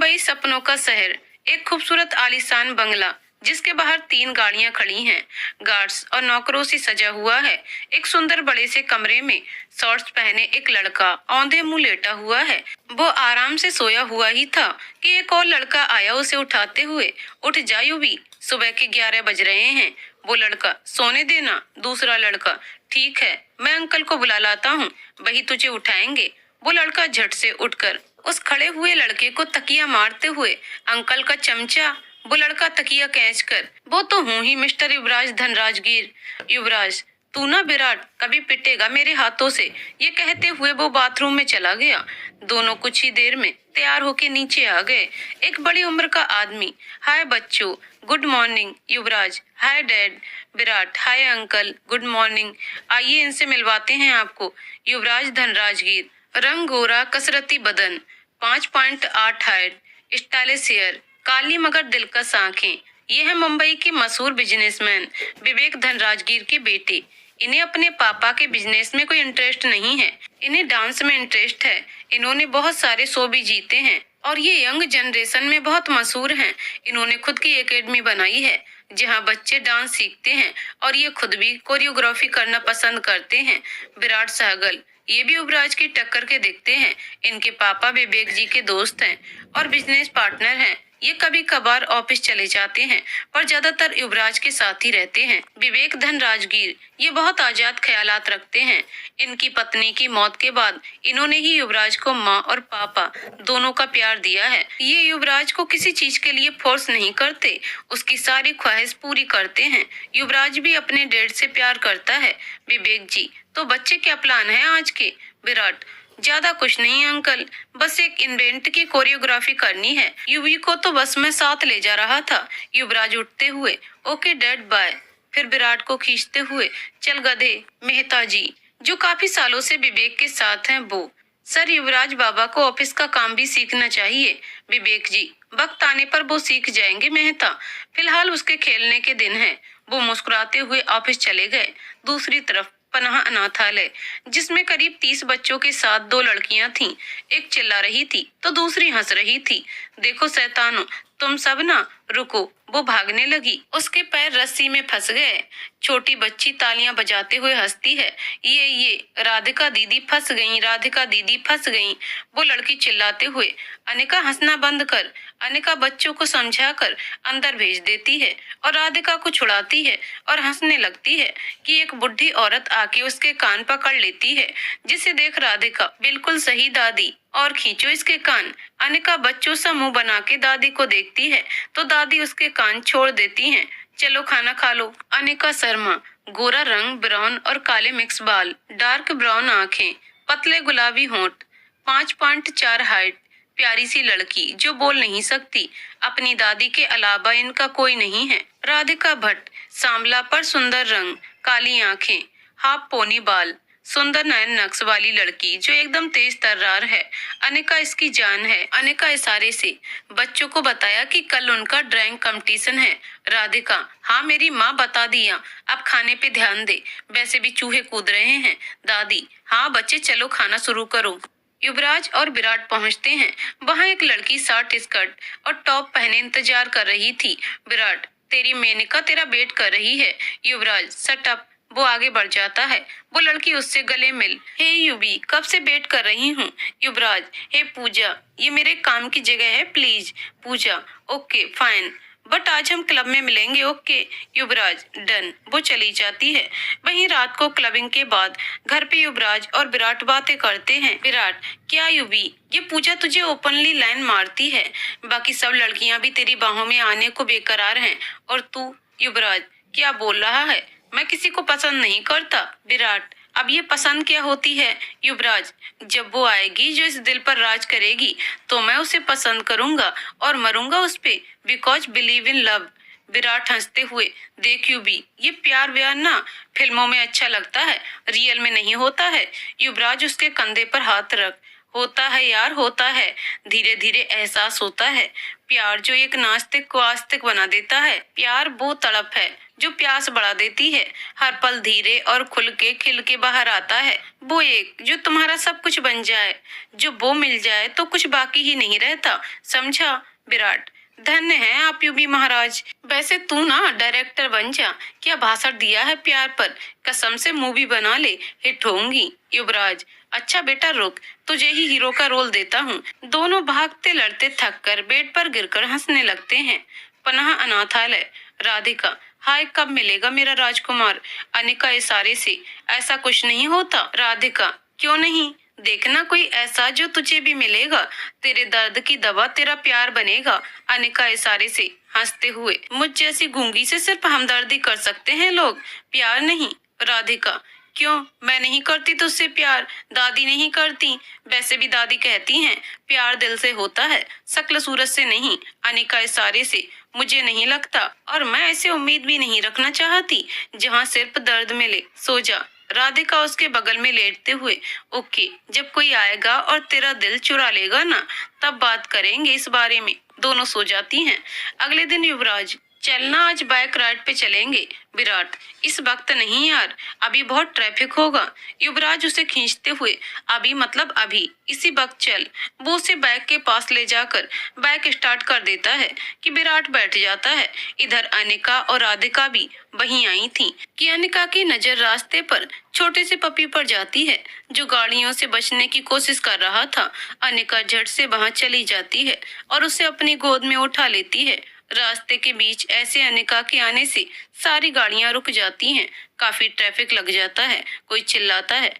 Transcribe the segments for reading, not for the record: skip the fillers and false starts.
मुंबई सपनों का शहर, एक खूबसूरत आलीशान बंगला जिसके बाहर 3 गाड़ियां खड़ी हैं, गार्ड्स और नौकरों से सजा हुआ है। एक सुंदर बड़े से कमरे में शॉर्ट्स पहने एक लड़का औंधे मुंह लेटा हुआ है। वो आराम से सोया हुआ ही था कि एक और लड़का आया उसे उठाते हुए। उठ जा यूवी, सुबह के 11 बज रहे हैं। वो लड़का, सोने देना। दूसरा लड़का, ठीक है, मैं अंकल को बुला लाता हूँ, वही तुझे उठाएंगे। वो लड़का झट से उठकर उस खड़े हुए लड़के को तकिया मारते हुए, अंकल का चमचा। वो लड़का तकिया खींच कर, वो तो हूँ ही मिस्टर युवराज धनराजगीर। युवराज, तू ना विराट कभी पिटेगा मेरे हाथों से, ये कहते हुए वो बाथरूम में चला गया। दोनों कुछ ही देर में तैयार होके नीचे आ गए। एक बड़ी उम्र का आदमी, हाय बच्चों, good morning. Yuvraj, hi dad. Virat, hi uncle, good morning. आइए इनसे मिलवाते हैं आपको। युवराज धनराजगीर, रंग गोरा, कसरती बदन, 5.8 हाइट, स्टाइलिश हेयर, काली मगर दिलकश आंखें। ये है मुंबई के मशहूर बिजनेसमैन विवेक धनराजगीर के बेटे। इन्हें अपने पापा के बिजनेस में कोई इंटरेस्ट नहीं है, इन्हें डांस में इंटरेस्ट है। इन्होंने बहुत सारे शो भी जीते हैं और ये यंग जनरेशन में बहुत मशहूर हैं। इन्होंने खुद की एकेडमी बनाई है जहां बच्चे डांस सीखते हैं और ये खुद भी कोरियोग्राफी करना पसंद करते हैं। विराट सहगल, ये भी युवराज की टक्कर के दिखते हैं। इनके पापा विवेक जी के दोस्त हैं और बिजनेस पार्टनर हैं। ये कभी कभार ऑफिस चले जाते हैं पर ज्यादातर युवराज के साथ ही रहते हैं। विवेक धनराजगीर ये बहुत आजाद ख्यालात रखते हैं। इनकी पत्नी की मौत के बाद इन्होंने ही युवराज को माँ और पापा दोनों का प्यार दिया है। ये युवराज को किसी चीज के लिए फोर्स नहीं करते, उसकी सारी ख्वाहिश पूरी करते हैं। युवराज भी अपने डैड से प्यार करता है। विवेक जी, तो बच्चे क्या प्लान है आज के? विराट, ज्यादा कुछ नहीं अंकल, बस एक इवेंट की कोरियोग्राफी करनी है। युवी को तो बस मैं साथ ले जा रहा था। युवराज उठते हुए, ओके डैड बाय। फिर विराट को खींचते हुए, चल गधे। मेहता जी, जो काफी सालों से विवेक के साथ हैं, वो, सर युवराज बाबा को ऑफिस का काम भी सीखना चाहिए। विवेक जी, वक्त आने पर वो सीख जाएंगे मेहता, फिलहाल उसके खेलने के दिन है। वो मुस्कुराते हुए ऑफिस चले गए। दूसरी तरफ पनाह अनाथालय, जिसमें करीब 30 बच्चों के साथ 2 लड़कियां थीं। एक चिल्ला रही थी तो दूसरी हंस रही थी। देखो शैतानो, तुम सब ना रुको। वो भागने लगी, उसके पैर रस्सी में फंस गए। छोटी बच्ची तालियां बजाते हुए हंसती है, ये राधिका दीदी फंस गई, राधिका दीदी फंस गई। वो लड़की चिल्लाते हुए, अनिका हंसना बंद कर। अनिका बच्चों को समझाकर अंदर भेज देती है और राधिका को छुड़ाती है और हंसने लगती है कि एक बुढ़ी औरत आके उसके कान पकड़ लेती है, जिसे देख राधिका, बिल्कुल सही दादी, और खींचो इसके कान। अनिका बच्चों सा मुंह बना के दादी को देखती है तो दादी उसके कान छोड़ देती हैं। चलो खाना खा लो। अनिका शर्मा, गोरा रंग, ब्राउन और काले मिक्स बाल, डार्क ब्राउन आंखें, पतले गुलाबी होंठ, 5.4 हाइट, प्यारी सी लड़की जो बोल नहीं सकती। अपनी दादी के अलावा इनका कोई नहीं है। राधिका भट्ट, सांवला पर सुंदर रंग, काली आंखें, हाफ पोनी बाल, सुंदर नयन नक्श वाली लड़की जो एकदम तेज तर्रार है। अनिका इसकी जान है। अनिका इशारे से बच्चों को बताया कि कल उनका ड्राइंग कंपटीशन है। राधिका, हाँ मेरी माँ बता दिया, अब खाने पे ध्यान दे, वैसे भी चूहे कूद रहे हैं। दादी, हाँ बच्चे चलो खाना शुरू करो। युवराज और विराट पहुंचते हैं। वहाँ एक लड़की शॉर्ट स्कर्ट और टॉप पहने इंतजार कर रही थी। विराट, तेरी मेनका तेरा वेट कर रही है। युवराज, शट अप। वो आगे बढ़ जाता है। वो लड़की उससे गले मिल, हे युवी, कब से वेट कर रही हूँ। युवराज, हे पूजा, ये मेरे काम की जगह है, please. Pooja, okay fine, but आज हम क्लब में मिलेंगे, ओके। युवराज, डन। वो चली जाती है। वहीं रात को क्लबिंग के बाद घर पे युवराज और विराट बातें करते हैं। विराट, क्या युवी, ये पूजा तुझे ओपनली लाइन मारती है, बाकी सब लड़कियां भी तेरी बाहों में आने को बेकरार हैं, और तू। युवराज, क्या बोल रहा है, मैं किसी को पसंद नहीं करता। विराट, अब ये पसंद क्या होती है। युवराज, जब वो आएगी जो इस दिल पर राज करेगी तो मैं उसे पसंद करूंगा और मरूंगा उस पे, because believe in love. Virat हंसते हुए, देख यूबी, ये प्यार व्यार ना फिल्मों में अच्छा लगता है, रियल में नहीं होता है। युवराज उसके कंधे पर हाथ रख, होता है यार, होता है। धीरे धीरे एहसास होता है। प्यार जो एक नास्तिक को आस्तिक बना देता है। प्यार वो तड़प है जो प्यास बढ़ा देती है। हर पल धीरे और खुल के खिल के बाहर आता है। वो एक जो तुम्हारा सब कुछ बन जाए। जो वो मिल जाए तो कुछ बाकी ही नहीं रहता। समझा विराट? धन्य है आप यूबी महाराज। वैसे तू ना डायरेक्टर बन जा। क्या भाषण दिया है प्यार पर। कसम से मूवी बना ले, हिट होंगी। युवराज, अच्छा बेटा रुक, तुझे ही हीरो का रोल देता हूँ। दोनों भागते लड़ते थक कर बेड पर गिरकर हंसने लगते हैं। पनाह अनाथालय। राधिका, हाय कब मिलेगा मेरा राजकुमार? अनिका इशारे से, ऐसा कुछ नहीं होता। राधिका, क्यों नहीं? देखना कोई ऐसा जो तुझे भी मिलेगा। तेरे दर्द की दवा तेरा प्यार बनेगा। अनिका इशारे से हंसते हुए, मुझ जैसी गूंगी से सिर्फ हमदर्दी कर सकते हैं लोग, प्यार नहीं। राधिका, क्यों? मैं नहीं करती तुझसे प्यार, दादी नहीं करती। वैसे भी दादी कहती हैं प्यार दिल से होता है, शक्ल सूरत से नहीं। अनिका इशारे से, मुझे नहीं लगता, और मैं ऐसे उम्मीद भी नहीं रखना चाहती जहाँ सिर्फ दर्द मिले। सो जा। राधिका उसके बगल में लेटते हुए, ओके, जब कोई आएगा और तेरा दिल चुरा लेगा ना, तब बात करेंगे इस बारे में। दोनों सो जाती हैं। अगले दिन युवराज, चलना आज बाइक राइड पे चलेंगे। विराट, इस वक्त नहीं यार, अभी बहुत ट्रैफिक होगा। युवराज उसे खींचते हुए, अभी मतलब अभी, इसी वक्त चल। वो उसे बाइक के पास ले जाकर बाइक स्टार्ट कर देता है कि विराट बैठ जाता है। इधर अनिका और राधिका भी वहीं आई थी कि अनिका की नजर रास्ते पर छोटे से पपी पर जाती है जो गाड़ियों से बचने की कोशिश कर रहा था। अनिका झट से वहां चली जाती है और उसे अपनी गोद में उठा लेती है। रास्ते के बीच ऐसे अनिका के आने से सारी गाड़ियां रुक जाती हैं। काफी ट्रैफिक लग जाता है। कोई चिल्लाता है,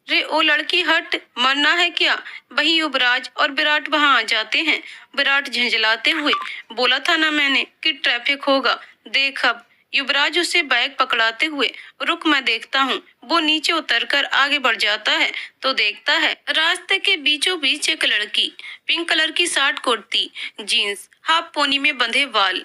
रे ओ लड़की हट, मरना है क्या? वही युवराज और विराट वहां आ जाते हैं। विराट झंझलाते हुए, बोला था ना मैंने कि ट्रैफिक होगा, देख अब। युवराज उसे बैग पकड़ाते हुए, रुक मैं देखता हूँ। वो नीचे उतरकर आगे बढ़ जाता है तो देखता है रास्ते के बीचों बीच एक लड़की, पिंक कलर की shirt kurti, jeans, half pony में बंधे बाल,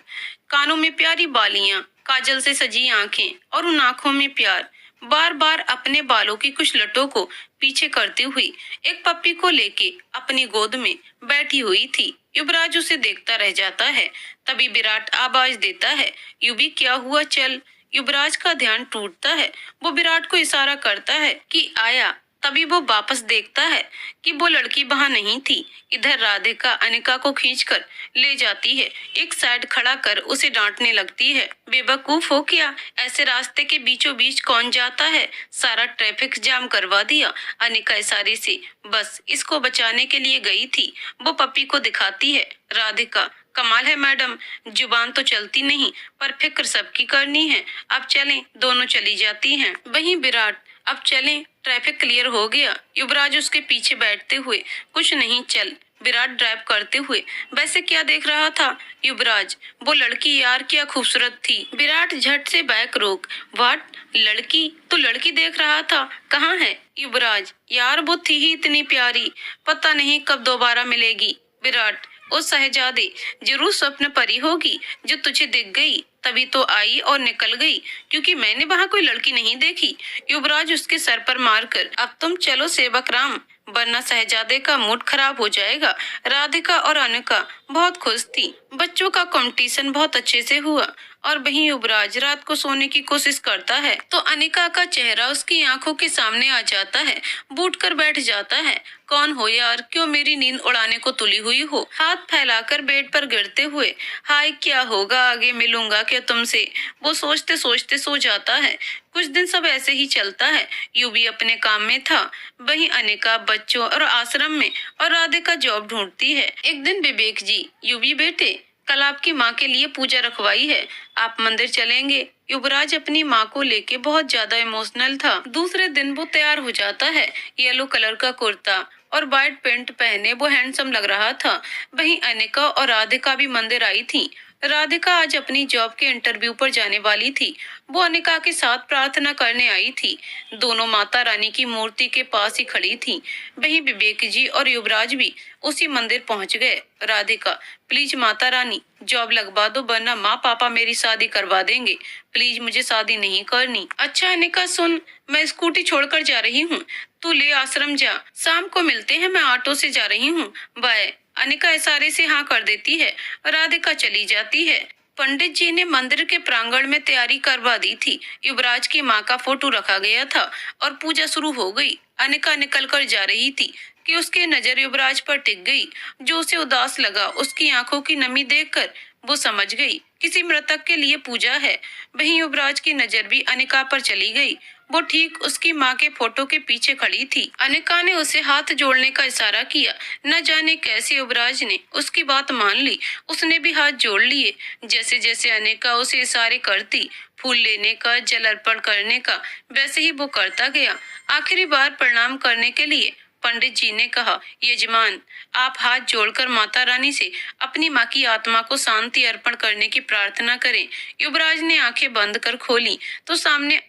कानों में प्यारी बालियां, काजल से सजी आंखें और उन आंखों में प्यार। बार बार अपने बालों की कुछ लटों को पीछे करती हुई एक पप्पी को लेके अपनी गोद में बैठी हुई थी। युवराज उसे देखता रह जाता है। तभी विराट आवाज देता है, युवी क्या हुआ, चल। युवराज का ध्यान टूटता है। वो विराट को इशारा करता है कि आया। तभी वो वापस देखता है कि वो लड़की वहां नहीं थी। इधर राधिका अनिका को खींचकर ले जाती है, एक साइड खड़ा कर उसे डांटने लगती है, बेवकूफ हो क्या? ऐसे रास्ते के बीचों बीच कौन जाता है? सारा ट्रैफिक जाम करवा दिया। अनिका इशारे से, बस इसको बचाने के लिए गई थी। वो पप्पी को दिखाती है। राधिका, कमाल है मैडम, जुबान तो चलती नहीं पर फिक्र सबकी करनी है। अब चलें। दोनों चली जाती हैं। वहीं विराट, अब चलें, ट्रैफिक क्लियर हो गया। युवराज उसके पीछे बैठते हुए, कुछ नहीं, चल। विराट ड्राइव करते हुए, वैसे क्या देख रहा था? युवराज, वो लड़की यार क्या खूबसूरत थी। विराट झट से बाइक रोक, व्हाट, लड़की? तो लड़की देख रहा था, कहाँ है? युवराज, यार वो थी ही इतनी प्यारी, पता नहीं कब दोबारा मिलेगी। विराट, ओ शहजादे, जरूर स्वप्न परी होगी जो तुझे दिख गई, तभी तो आई और निकल गई, क्योंकि मैंने वहाँ कोई लड़की नहीं देखी। युवराज उसके सर पर मारकर, अब तुम चलो सेवक राम, वरना शहजादे का मूड खराब हो जाएगा। राधिका और अनिका बहुत खुश थी। बच्चों का कंपटीशन बहुत अच्छे से हुआ और वहीं युवराज रात को सोने की कोशिश करता है तो अनिका का चेहरा उसकी आंखों के सामने आ जाता है। बूट कर बैठ जाता है। कौन हो यार, क्यों मेरी नींद उड़ाने को तुली हुई हो? हाथ फैलाकर बेड पर गिरते हुए, हाय क्या होगा आगे, मिलूंगा क्या तुमसे? वो सोचते सोचते सो जाता है। कुछ दिन सब ऐसे ही चलता है। यूवी अपने काम में था, वहीं अनिका बच्चों और आश्रम में, और राधिका जॉब ढूंढती है। एक दिन विवेक जी, यूवी बेटे, कल आपकी माँ के लिए पूजा रखवाई है, आप मंदिर चलेंगे? युवराज अपनी माँ को लेके बहुत ज्यादा इमोशनल था। दूसरे दिन वो तैयार हो जाता है। येलो कलर का कुर्ता और व्हाइट पैंट पहने वो हैंडसम लग रहा था। वहीं अनिका और राधिका भी मंदिर आई थी। राधिका आज अपनी जॉब के इंटरव्यू पर जाने वाली थी। वो अनिका के साथ प्रार्थना करने आई थी। दोनों माता रानी की मूर्ति के पास ही खड़ी थी। वहीं विवेक जी और युवराज भी उसी मंदिर पहुंच गए। राधिका, प्लीज माता रानी जॉब लगवा दो, वरना माँ पापा मेरी शादी करवा देंगे। प्लीज मुझे शादी नहीं करनी। अच्छा अनिका सुन, मैं स्कूटी छोड़कर जा रही हूँ, तू ले आश्रम जा, शाम को मिलते हैं, मैं ऑटो से जा रही हूँ, बाय। अनिका इशारे से हाँ कर देती है। राधिका चली जाती है। पंडित जी ने मंदिर के प्रांगण में तैयारी करवा दी थी। युवराज की माँ का फोटो रखा गया था और पूजा शुरू हो गई। अनिका निकल कर जा रही थी कि उसकी नजर युवराज पर टिक गई। जो उसे उदास लगा, उसकी आंखों की नमी देखकर वो समझ गई किसी मृतक के लिए पूजा है। वहीं युवराज की नजर भी अनिका पर चली गई। वो ठीक उसकी माँ के फोटो के पीछे खड़ी थी। अनिका ने उसे हाथ जोड़ने का इशारा किया। न जाने कैसे युवराज ने उसकी बात मान ली। उसने भी हाथ जोड़ लिए। जैसे जैसे अनिका उसे इशारे करती, फूल लेने का, जल अर्पण करने का, वैसे ही वो करता गया। आखिरी बार प्रणाम करने के लिए पंडित जी ने कहा, यजमान, आप हाथ जोड़कर माता रानी से अपनी माँ की आत्मा को शांति अर्पण करने की प्रार्थना करें। युवराज ने आंखें बंद कर खोली तो सामने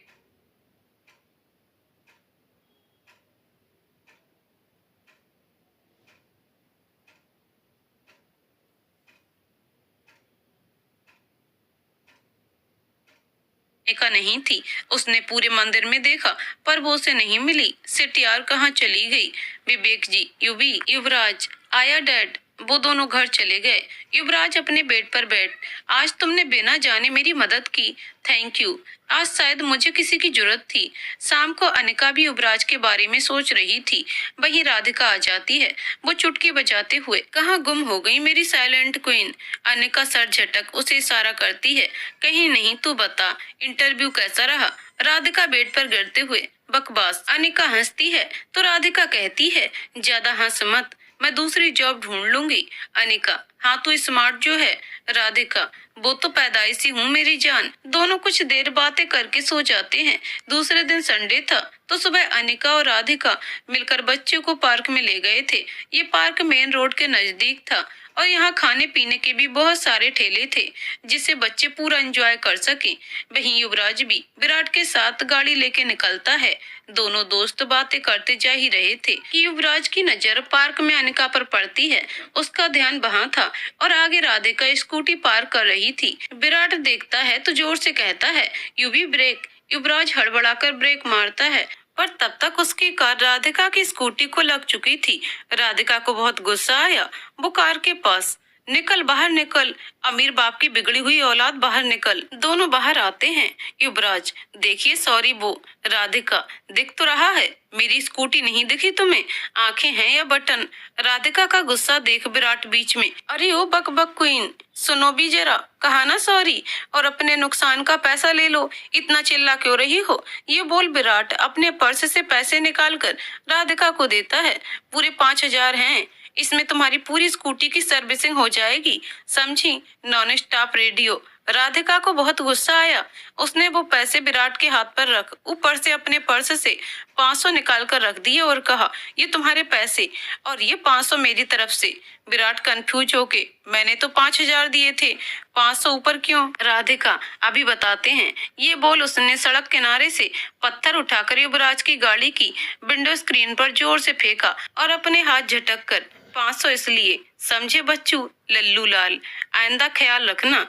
का नहीं थी। उसने पूरे मंदिर में देखा पर वो उसे नहीं मिली। सिटियार कहाँ चली गई? विवेक जी, युवी, युवराज आया डैड। वो दोनों घर चले गए। युवराज अपने बेड पर बैठ, आज तुमने बिना जाने मेरी मदद की, थैंक यू। आज शायद मुझे किसी की जरूरत थी। शाम को अनिका भी युवराज के बारे में सोच रही थी। वहीं राधिका आ जाती है। वो चुटकी बजाते हुए, कहाँ गुम हो गई मेरी साइलेंट क्वीन? अनिका सर झटक उसे इशारा करती है। कहीं नहीं, तू बता, इंटरव्यू कैसा रहा? राधिका बेड पर गिरते हुए, बकवास। अनिका हंसती है तो राधिका कहती है, ज्यादा हंस मत, मैं दूसरी जॉब ढूंढ लूंगी। अनिका, हाँ तू स्मार्ट जो है। राधिका, वो तो पैदाइशी हूँ मेरी जान। दोनों कुछ देर बातें करके सो जाते हैं। दूसरे दिन संडे था तो सुबह अनिका और राधिका मिलकर बच्चों को पार्क में ले गए थे। ये पार्क मेन रोड के नजदीक था और यहाँ खाने पीने के भी बहुत सारे ठेले थे जिससे बच्चे पूरा एंजॉय कर सके। वहीं युवराज भी विराट के साथ गाड़ी लेके निकलता है। दोनों दोस्त बातें करते जा ही रहे थे कि युवराज की नजर पार्क में अनिका पर पड़ती है। उसका ध्यान वहाँ था और आगे राधिका स्कूटी पार्क कर रही थी। विराट देखता है तो जोर से कहता है, युवी ब्रेक। युवराज हड़बड़ाकर ब्रेक मारता है पर तब तक उसकी कार राधिका की स्कूटी को लग चुकी थी। राधिका को बहुत गुस्सा आया। वो कार के पास, निकल बाहर निकल, अमीर बाप की बिगड़ी हुई औलाद, बाहर निकल। दोनों बाहर आते हैं। युवराज, देखिए सॉरी वो। राधिका, दिख तो रहा है, मेरी स्कूटी नहीं दिखी तुम्हें? आंखें हैं या बटन? राधिका का गुस्सा देख विराट बीच में, अरे ओ बक बक क्वीन, सुनो भी जरा, कहा ना सॉरी और अपने नुकसान का पैसा ले लो, इतना चिल्ला क्यों रही हो? ये बोल विराट अपने पर्स से पैसे निकाल कर राधिका को देता है। पूरे 5,000 हैं, इसमें तुम्हारी पूरी स्कूटी की सर्विसिंग हो जाएगी, समझी? Non stop radio. राधिका को बहुत गुस्सा आया। उसने वो पैसे विराट के हाथ पर रख ऊपर से अपने पर्स से 500 निकाल कर रख दिए और कहा, ये तुम्हारे पैसे और ये 500 मेरी तरफ से। विराट कंफ्यूज होके, मैंने तो 5,000 दिए थे, 500 ऊपर क्यों? राधिका, अभी बताते हैं। ये बोल उसने सड़क किनारे से पत्थर उठाकर युवराज की गाड़ी की विंडो स्क्रीन पर जोर से फेंका और अपने हाथ झटक कर, 500 इसलिए, समझे बच्चू, लल्लू लाल, आइंदा ख्याल रखना।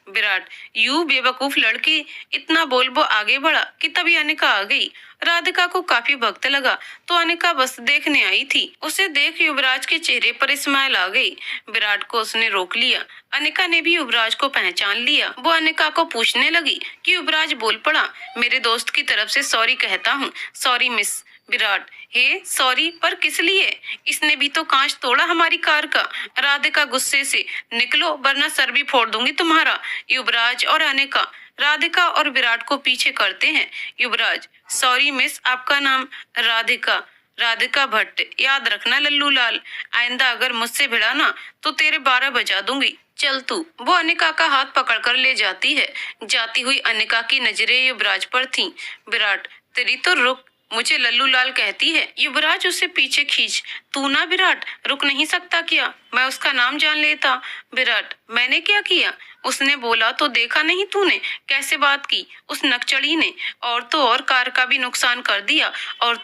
विराट, यू बेवकूफ लड़की। इतना बोल वो आगे बढ़ा कि तभी अनिका आ गई। राधिका को काफी वक्त लगा तो अनिका बस देखने आई थी। उसे देख युवराज के चेहरे पर स्माइल आ गई। विराट को उसने रोक लिया। अनिका ने भी युवराज को पहचान लिया। वो अनिका को पूछने लगी कि युवराज बोल पड़ा, मेरे दोस्त की तरफ से सॉरी कहता हूँ। Sorry miss. Virat, hey sorry, पर किस लिए? इसने भी तो कांच तोड़ा हमारी कार का। राधिका गुस्से से, निकलो वरना सर भी फोड़ दूंगी तुम्हारा। युवराज और अनिका राधिका और विराट को पीछे करते हैं। युवराज, सॉरी मिस, आपका नाम? राधिका। राधिका भट्ट, याद रखना लल्लू लाल, आइंदा अगर मुझसे भिड़ा ना तो तेरे 12 बजा दूंगी। चल तू। वो अनिका का हाथ पकड़कर ले जाती है। जाती हुई अनिका की नजरें युवराज पर थीं। विराट, तेरी तो रुक, मुझे लल्लू लाल कहती है। युवराज उसे पीछे खींच, तू ना विराट, रुक नहीं सकता क्या? मैं उसका नाम जान लेता। विराट, मैंने क्या किया? उसने बोला तो देखा नहीं तूने कैसे बात की उस नकचड़ी ने, और तो और कार का भी नुकसान कर दिया, और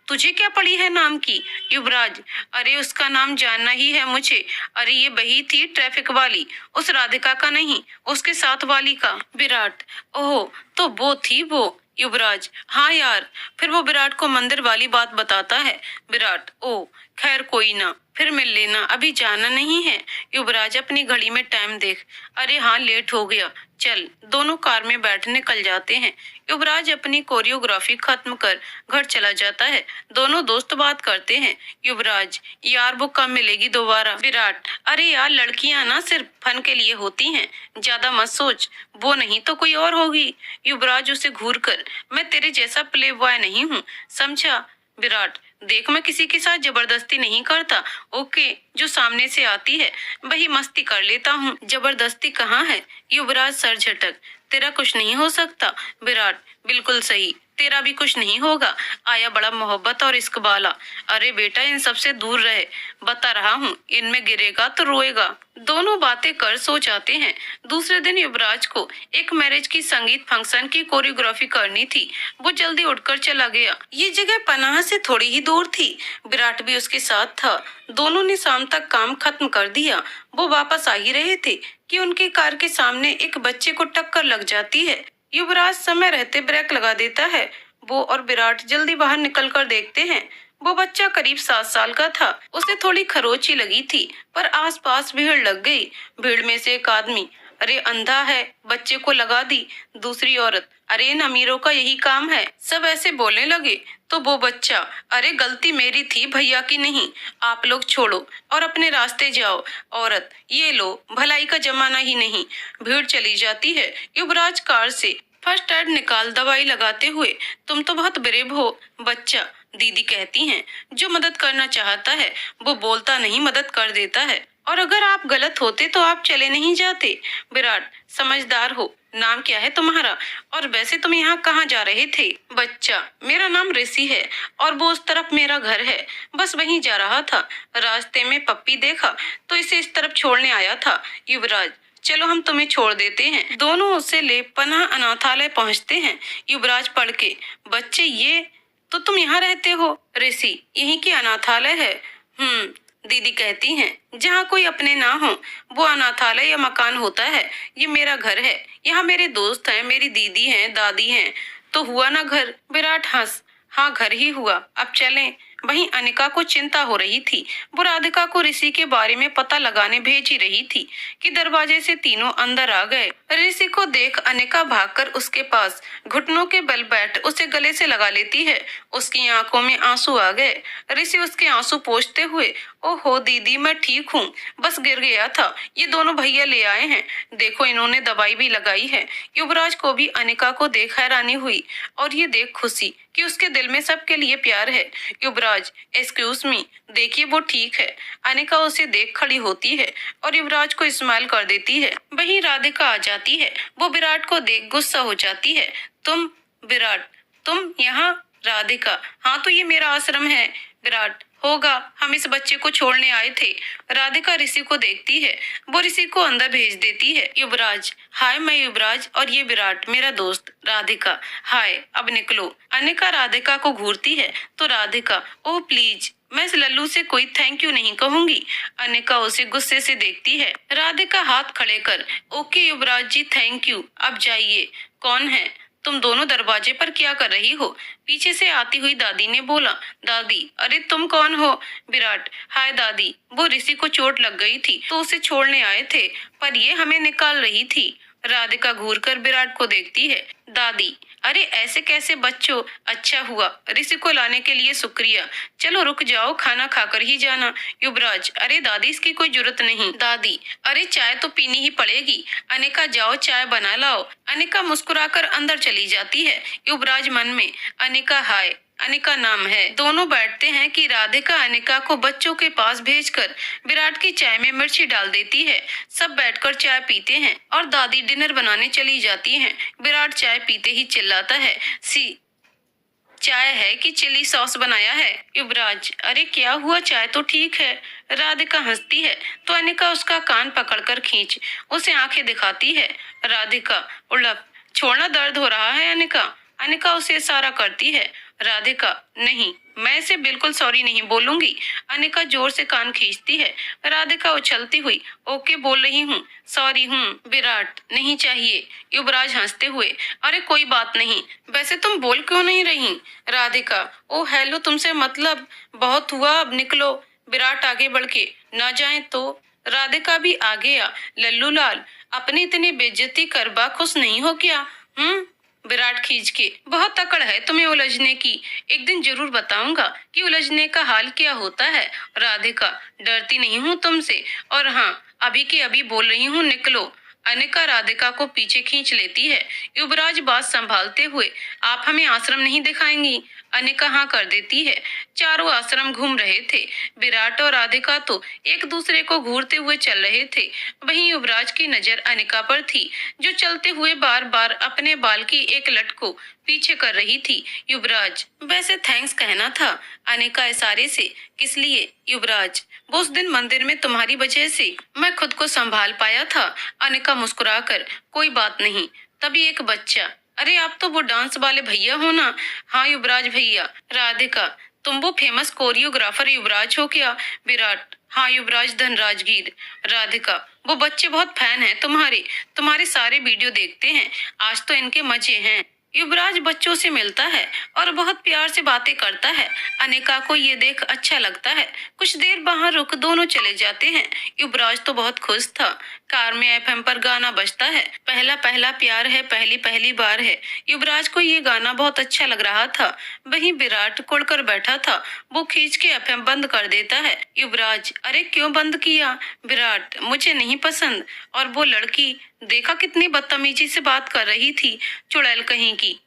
तुझे क्या पड़ी है नाम की? युवराज, अरे उसका नाम जानना ही है मुझे। अरे ये वही थी ट्रैफिक वाली, उस राधिका का नहीं, उसके साथ वाली का। विराट, ओह तो वो थी वो। युवराज, हाँ यार। फिर वो विराट को मंदिर वाली बात बताता है। विराट, ओ खैर कोई ना, फिर मिल लेना, अभी जाना नहीं है। युवराज, अपनी घड़ी में टाइम देख। अरे हाँ, लेट हो गया। चल, दोनों कार में बैठ निकल जाते हैं। युवराज अपनी कोरियोग्राफी खत्म कर घर चला जाता है। दोनों दोस्त बात करते हैं। युवराज, यार वो कब मिलेगी दोबारा? विराट, अरे यार, लड़कियां ना सिर्फ फन के लिए होती हैं, ज्यादा मत सोच। वो नहीं तो कोई और होगी। युवराज उसे घूर कर, मैं तेरे जैसा प्ले बॉय नहीं हूँ, समझा? विराट, देख मैं किसी के साथ जबरदस्ती नहीं करता। ओके, जो सामने से आती है वही मस्ती कर लेता हूँ। जबरदस्ती कहाँ है? युवराज सर झटक, तेरा कुछ नहीं हो सकता। विराट, बिल्कुल सही, तेरा भी कुछ नहीं होगा। आया बड़ा मोहब्बत और इश्क वाला। अरे बेटा, इन सब से दूर रहे, बता रहा हूँ, इनमें गिरेगा तो रोएगा। दोनों बातें कर सो जाते हैं। दूसरे दिन युवराज को एक मैरिज की संगीत फंक्शन की कोरियोग्राफी करनी थी। वो जल्दी उठकर चला गया। ये जगह पनाह से थोड़ी ही दूर थी। विराट भी उसके साथ था। दोनों ने शाम तक काम खत्म कर दिया। वो वापस आ ही रहे थे कि उनकी कार के सामने एक बच्चे को टक्कर लग जाती है। युवराज समय रहते ब्रेक लगा देता है। वो और विराट जल्दी बाहर निकलकर देखते हैं। वो बच्चा करीब 7 साल का था। उसे थोड़ी खरोंची लगी थी, पर आसपास भीड़ लग गई। भीड़ में से एक आदमी, अरे अंधा है, बच्चे को लगा दी। दूसरी औरत, अरे इन अमीरों का यही काम है। सब ऐसे बोलने लगे। तो वो बच्चा, अरे गलती मेरी थी, भैया की नहीं, आप लोग छोड़ो और अपने रास्ते जाओ। औरत, ये लो, भलाई का जमाना ही नहीं। भीड़ चली जाती है। युवराज कार से फर्स्ट एड निकाल दवाई लगाते हुए, तुम तो बहुत ब्रेव हो। बच्चा, दीदी कहती हैं, जो मदद करना चाहता है वो बोलता नहीं, मदद कर देता है। और अगर आप गलत होते तो आप चले नहीं जाते। विराट, समझदार हो। नाम क्या है तुम्हारा? और वैसे तुम यहाँ कहाँ जा रहे थे? बच्चा, मेरा नाम ऋषि है और वो उस तरफ मेरा घर है, बस वहीं जा रहा था। रास्ते में पप्पी देखा तो इसे इस तरफ छोड़ने आया था। युवराज, चलो हम तुम्हें छोड़ देते हैं। दोनों उसे ले पनाह अनाथालय पहुँचते हैं। युवराज पढ़ के, बच्चे ये तो तुम यहाँ रहते हो? ऋषि, यहीं की अनाथालय है। दीदी कहती हैं, जहाँ कोई अपने ना हो वो अनाथालय या मकान होता है। ये मेरा घर है, यहाँ मेरे दोस्त हैं, मेरी दीदी हैं, दादी हैं। तो हुआ ना घर? विराट हंस, हाँ घर ही हुआ, अब चलें। वहीं अनिका को चिंता हो रही थी। वो राधिका को ऋषि के बारे में पता लगाने भेज ही रही थी कि दरवाजे से तीनों अंदर आ गए। ऋषि को देख अनिका भागकर उसके पास घुटनों के बल बैठ उसे गले से लगा लेती है। उसकी आंखों में आंसू आ गए। ऋषि उसके आंसू पोंछते हुए, ओहो दीदी, मैं ठीक हूँ, बस गिर गया था, ये दोनों भैया ले आए हैं, देखो इन्होंने दवाई भी लगाई है। युवराज को भी अनिका को देख हैरानी हुई और ये देख खुशी कि उसके दिल में सबके लिए प्यार है। युवराज, एक्सक्यूज मी, देखिए वो ठीक है। अनिका उसे देख खड़ी होती है और युवराज को स्माइल कर देती है। वहीं राधिका आ जाती है। वो विराट को देख गुस्सा हो जाती है। तुम? विराट, तुम यहाँ? राधिका, हाँ तो ये मेरा आश्रम है। विराट, होगा, हम इस बच्चे को छोड़ने आए थे। राधिका ऋषि को देखती है। वो ऋषि को अंदर भेज देती है। युवराज, हाय मैं युवराज और ये विराट मेरा दोस्त। राधिका, हाय, अब निकलो। अनिका राधिका को घूरती है तो राधिका, ओह प्लीज, मैं इस लल्लू से कोई थैंक यू नहीं कहूंगी। अनिका उसे गुस्से से देखती है। राधिका हाथ खड़े कर, okay Yuvraj ji, thank you, अब जाइए। कौन है? तुम दोनों दरवाजे पर क्या कर रही हो? पीछे से आती हुई दादी ने बोला। दादी, अरे तुम कौन हो? विराट, हाय दादी, वो ऋषि को चोट लग गई थी तो उसे छोड़ने आए थे, पर ये हमें निकाल रही थी। राधिका घूरकर विराट को देखती है। दादी, अरे ऐसे कैसे बच्चों, अच्छा हुआ, ऋषि को लाने के लिए शुक्रिया। चलो रुक जाओ, खाना खाकर ही जाना। युवराज, अरे दादी इसकी कोई जरूरत नहीं। दादी, अरे चाय तो पीनी ही पड़ेगी। अनिका, जाओ चाय बना लाओ। अनिका मुस्कुराकर अंदर चली जाती है। युवराज मन में, अनिका हाय, अनिका नाम है। दोनों बैठते हैं कि राधिका अनिका को बच्चों के पास भेजकर विराट की चाय में मिर्ची डाल देती है। सब बैठकर चाय पीते हैं और दादी डिनर बनाने चली जाती हैं। विराट चाय पीते ही चिल्लाता है, सी चाय है कि चिली सॉस बनाया है? युवराज, अरे क्या हुआ, चाय तो ठीक है। राधिका हंसती है तो अनिका उसका कान पकड़कर खींच उसे आंखें दिखाती है। राधिका, उलट, छोड़ना, दर्द हो रहा है अनिका। अनिका उसे इशारा करती है। राधिका, नहीं, मैं इसे बिल्कुल सॉरी नहीं बोलूंगी। अनिका जोर से कान खींचती है। राधिका उछलती हुई, ओके बोल रही हूँ, सॉरी हूँ। विराट, नहीं चाहिए। युवराज हंसते हुए, अरे कोई बात नहीं, वैसे तुम बोल क्यों नहीं रही? राधिका, ओ हेलो, तुमसे मतलब बहुत हुआ, अब निकलो। विराट आगे बढ़ के, ना जाए तो। राधिका भी आगे आ, लल्लू लाल, अपनी इतनी बेइज्जती करवा खुश नहीं हो क्या? विराट खींच के, बहुत अकड़ है तुम्हें उलझने की, एक दिन जरूर बताऊंगा कि उलझने का हाल क्या होता है। राधिका, डरती नहीं हूँ तुमसे, और हाँ, अभी के अभी बोल रही हूँ, निकलो। अनिका राधिका को पीछे खींच लेती है। युवराज बात संभालते हुए, आप हमें आश्रम नहीं दिखाएंगी? अनिका हाँ कर देती है। चारों आश्रम घूम रहे थे। विराट और राधिका तो एक दूसरे को घूरते हुए चल रहे थे। वहीं युवराज की नजर अनिका पर थी, जो चलते हुए बार बार अपने बाल की एक लट को पीछे कर रही थी। युवराज, वैसे थैंक्स कहना था। अनिका इशारे से, किस लिए? युवराज, वो उस दिन मंदिर में तुम्हारी वजह से मैं खुद को संभाल पाया था। अनिका मुस्कुराकर, कोई बात नहीं। तभी एक बच्चा, अरे आप तो वो डांस वाले भैया हो ना? हाँ युवराज भैया। राधिका, तुम वो फेमस कोरियोग्राफर युवराज हो क्या? विराट, हाँ युवराज धनराजगीर। राधिका, वो बच्चे बहुत फैन हैं तुम्हारे, तुम्हारे सारे वीडियो देखते हैं, आज तो इनके मजे हैं। युवराज बच्चों से मिलता है और बहुत प्यार से बातें करता है। अनिका को ये देख अच्छा लगता है। कुछ देर बाहर रुक दोनों चले जाते हैं। युवराज तो बहुत खुश था। कार में एफएम पर गाना बजता है, पहला पहला प्यार है, पहली पहली बार है। युवराज को ये गाना बहुत अच्छा लग रहा था। वहीं विराट कुड़कर बैठा था। वो खींच के एफएम बंद कर देता है। युवराज, अरे क्यों बंद किया? विराट, मुझे नहीं पसंद। और वो लड़की, देखा कितनी बदतमीजी से बात कर रही थी, चुड़ैल कहीं की।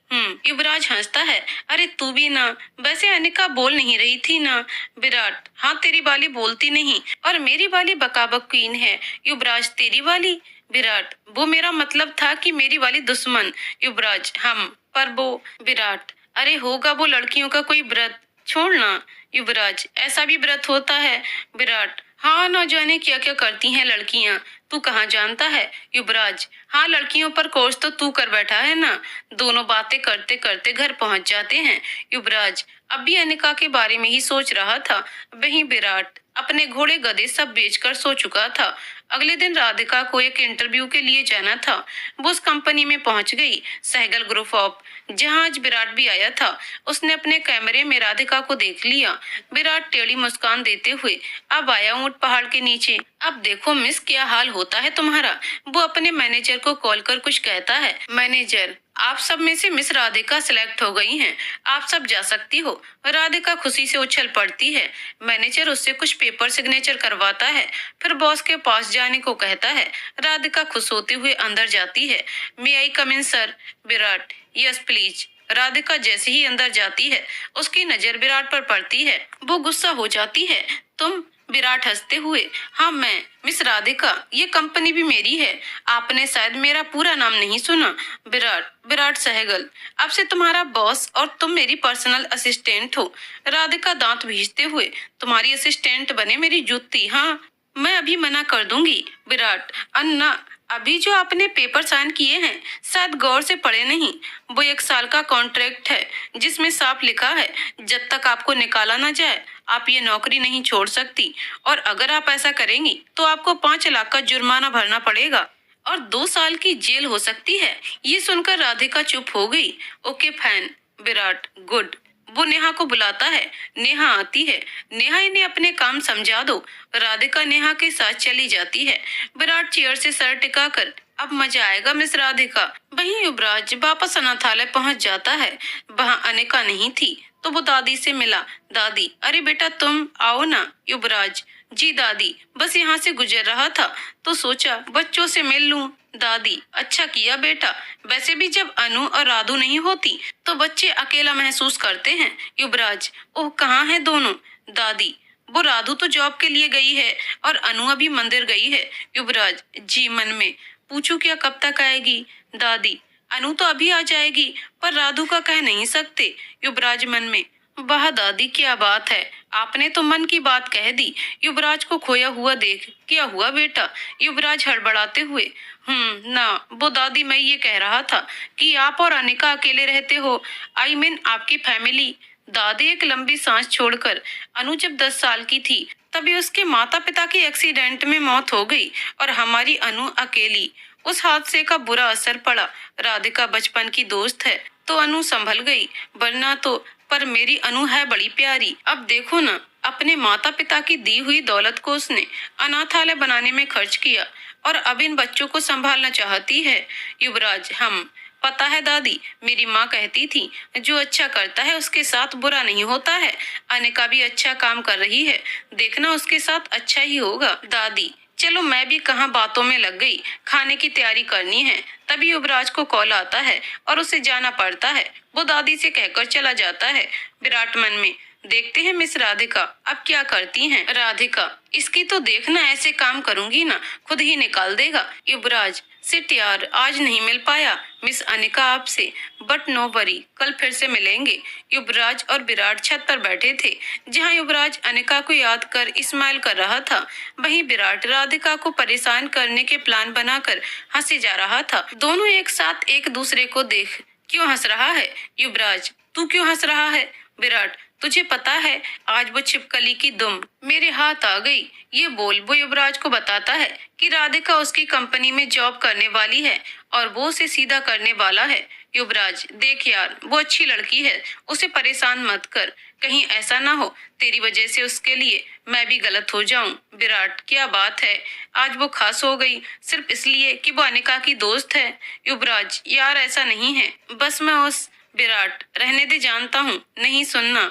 युवराज हंसता है, अरे तू भी ना, वैसे अनिका बोल नहीं रही थी ना? विराट, हाँ तेरी वाली बोलती नहीं, और मेरी वाली बकाबक क्वीन है। युवराज, तेरी वाली? विराट, वो मेरा मतलब था कि मेरी वाली दुश्मन। युवराज, हम पर वो। विराट, अरे होगा वो लड़कियों का कोई व्रत, छोड़ना। युवराज, ऐसा भी व्रत होता है? विराट, हाँ, न जाने क्या क्या करती हैं लड़कियां, तू कहाँ जानता है? युवराज, हाँ, लड़कियों पर कोर्स तो तू कर बैठा है ना। दोनों बातें करते करते घर पहुंच जाते हैं। युवराज अब भी अनिका के बारे में ही सोच रहा था। वहीं विराट अपने घोड़े गधे सब बेचकर सो चुका था। अगले दिन राधिका को एक इंटरव्यू के लिए जाना था। वो उस कंपनी में पहुंच गई, सहगल ग्रुप ऑफ, जहां आज विराट भी आया था। उसने अपने कैमरे में राधिका को देख लिया। विराट टेढ़ी मुस्कान देते हुए, अब आया ऊंट पहाड़ के नीचे, अब देखो मिस क्या हाल होता है तुम्हारा। वो अपने मैनेजर को कॉल कर कुछ कहता है। मैनेजर, आप सब में से मिस राधिका सिलेक्ट हो गई हैं, आप सब जा सकती हो। राधिका खुशी से उछल पड़ती है। मैनेजर उससे कुछ पेपर सिग्नेचर करवाता है, फिर बॉस के पास जाने को कहता है। राधिका खुश होते हुए अंदर जाती है। May I come in sir? Virat, yes please. Radhika जैसे ही अंदर जाती है, उसकी नजर विराट पर पड़ती है। वो गुस्सा हो जाती है। तुम? विराट हंसते हुए, हाँ मैं, मिस राधिका, ये कंपनी भी मेरी है। आपने शायद मेरा पूरा नाम नहीं सुना। विराट, विराट सहगल, अब से तुम्हारा बॉस और तुम मेरी पर्सनल असिस्टेंट हो। राधिका दांत भींचते हुए, तुम्हारी असिस्टेंट बने मेरी जूती? हाँ, मैं अभी मना कर दूंगी। विराट, अन्ना, अभी जो आपने पेपर साइन किए हैं शायद गौर से पढ़े नहीं। वो 1 साल का कॉन्ट्रैक्ट है, जिसमें साफ लिखा है जब तक आपको निकाला ना जाए आप ये नौकरी नहीं छोड़ सकती, और अगर आप ऐसा करेंगी तो आपको 5 लाख का जुर्माना भरना पड़ेगा और 2 साल की जेल हो सकती है। ये सुनकर राधिका चुप हो गई। Okay fine. विराट, गुड। वो नेहा को बुलाता है। नेहा आती है। नेहा, इन्हें अपने काम समझा दो। राधिका नेहा के साथ चली जाती है। विराट चेयर से सर टिकाकर, अब मजा आएगा मिस राधिका। वहीं युवराज वापस अनाथालय पहुंच जाता है। वहां अनिका नहीं थी तो वो दादी से मिला। दादी, अरे बेटा तुम आओ ना। युवराज, जी दादी, बस यहाँ से गुजर रहा था तो सोचा बच्चों से मिल लूं। दादी, अच्छा किया बेटा, वैसे भी जब अनु और राधु नहीं होती तो बच्चे अकेला महसूस करते हैं। युवराज, ओह कहाँ है दोनों? दादी, वो राधु तो जॉब के लिए गई है और अनु अभी मंदिर गई है। युवराज, जी मन में, पूछू क्या कब तक आएगी? दादी, अनु तो अभी आ जाएगी पर राधु का कह नहीं सकते। युवराज मन में, वाह दादी, क्या बात है, आपने तो मन की बात कह दी। युवराज को खोया हुआ देख, क्या हुआ बेटा? युवराज हड़बड़ाते हुए। ना, वो दादी, मैं ये कह रहा था कि आप और अनिका अकेले रहते हो। आई मीन आपकी फैमिली। दादी एक लंबी सांस छोड़कर। अनु जब 10 साल की थी तभी उसके माता पिता की एक्सीडेंट में मौत हो गई और हमारी अनु अकेली। उस हादसे का बुरा असर पड़ा। राधिका बचपन की दोस्त है तो अनु संभल गई, वरना तो। पर मेरी अनु है बड़ी प्यारी। अब देखो ना, अपने माता पिता की दी हुई दौलत को उसने अनाथालय बनाने में खर्च किया और अब इन बच्चों को संभालना चाहती है। युवराज, हम पता है दादी, मेरी माँ कहती थी जो अच्छा करता है उसके साथ बुरा नहीं होता है। अनिका भी अच्छा काम कर रही है, देखना उसके साथ अच्छा ही होगा। दादी, चलो, मैं भी कहाँ बातों में लग गई, खाने की तैयारी करनी है। तभी युवराज को कॉल आता है और उसे जाना पड़ता है। वो दादी से कहकर चला जाता है। विराट मन में, देखते हैं मिस राधिका अब क्या करती हैं। राधिका, इसकी तो देखना, ऐसे काम करूंगी ना खुद ही निकाल देगा। युवराज, सिट यार, आज नहीं मिल पाया मिस अनिका आपसे, बट नो वरी, कल फिर से मिलेंगे। युवराज और विराट छत पर बैठे थे, जहां युवराज अनिका को याद कर स्माइल कर रहा था, वहीं विराट राधिका को परेशान करने के प्लान बनाकर हंसे जा रहा था। दोनों एक साथ एक दूसरे को देख क्यों हंस रहा है? युवराज, तू क्यों हंस रहा है? विराट, तुझे पता है आज वो छिपकली की दुम मेरे हाथ आ गई। ये बोल वो युवराज को बताता है कि राधिका उसकी कंपनी में जॉब करने वाली है और वो उसे सीधा करने वाला है। युवराज, देख यार, वो अच्छी लड़की है, उसे परेशान मत कर, कहीं ऐसा ना हो तेरी वजह से उसके लिए मैं भी गलत हो जाऊं। विराट, क्या बात है, आज वो खास हो गई सिर्फ इसलिए कि वो अनिका की दोस्त है? युवराज, यार ऐसा नहीं है, बस मैं उस। विराट, रहने दे, जानता हूँ नहीं सुनना।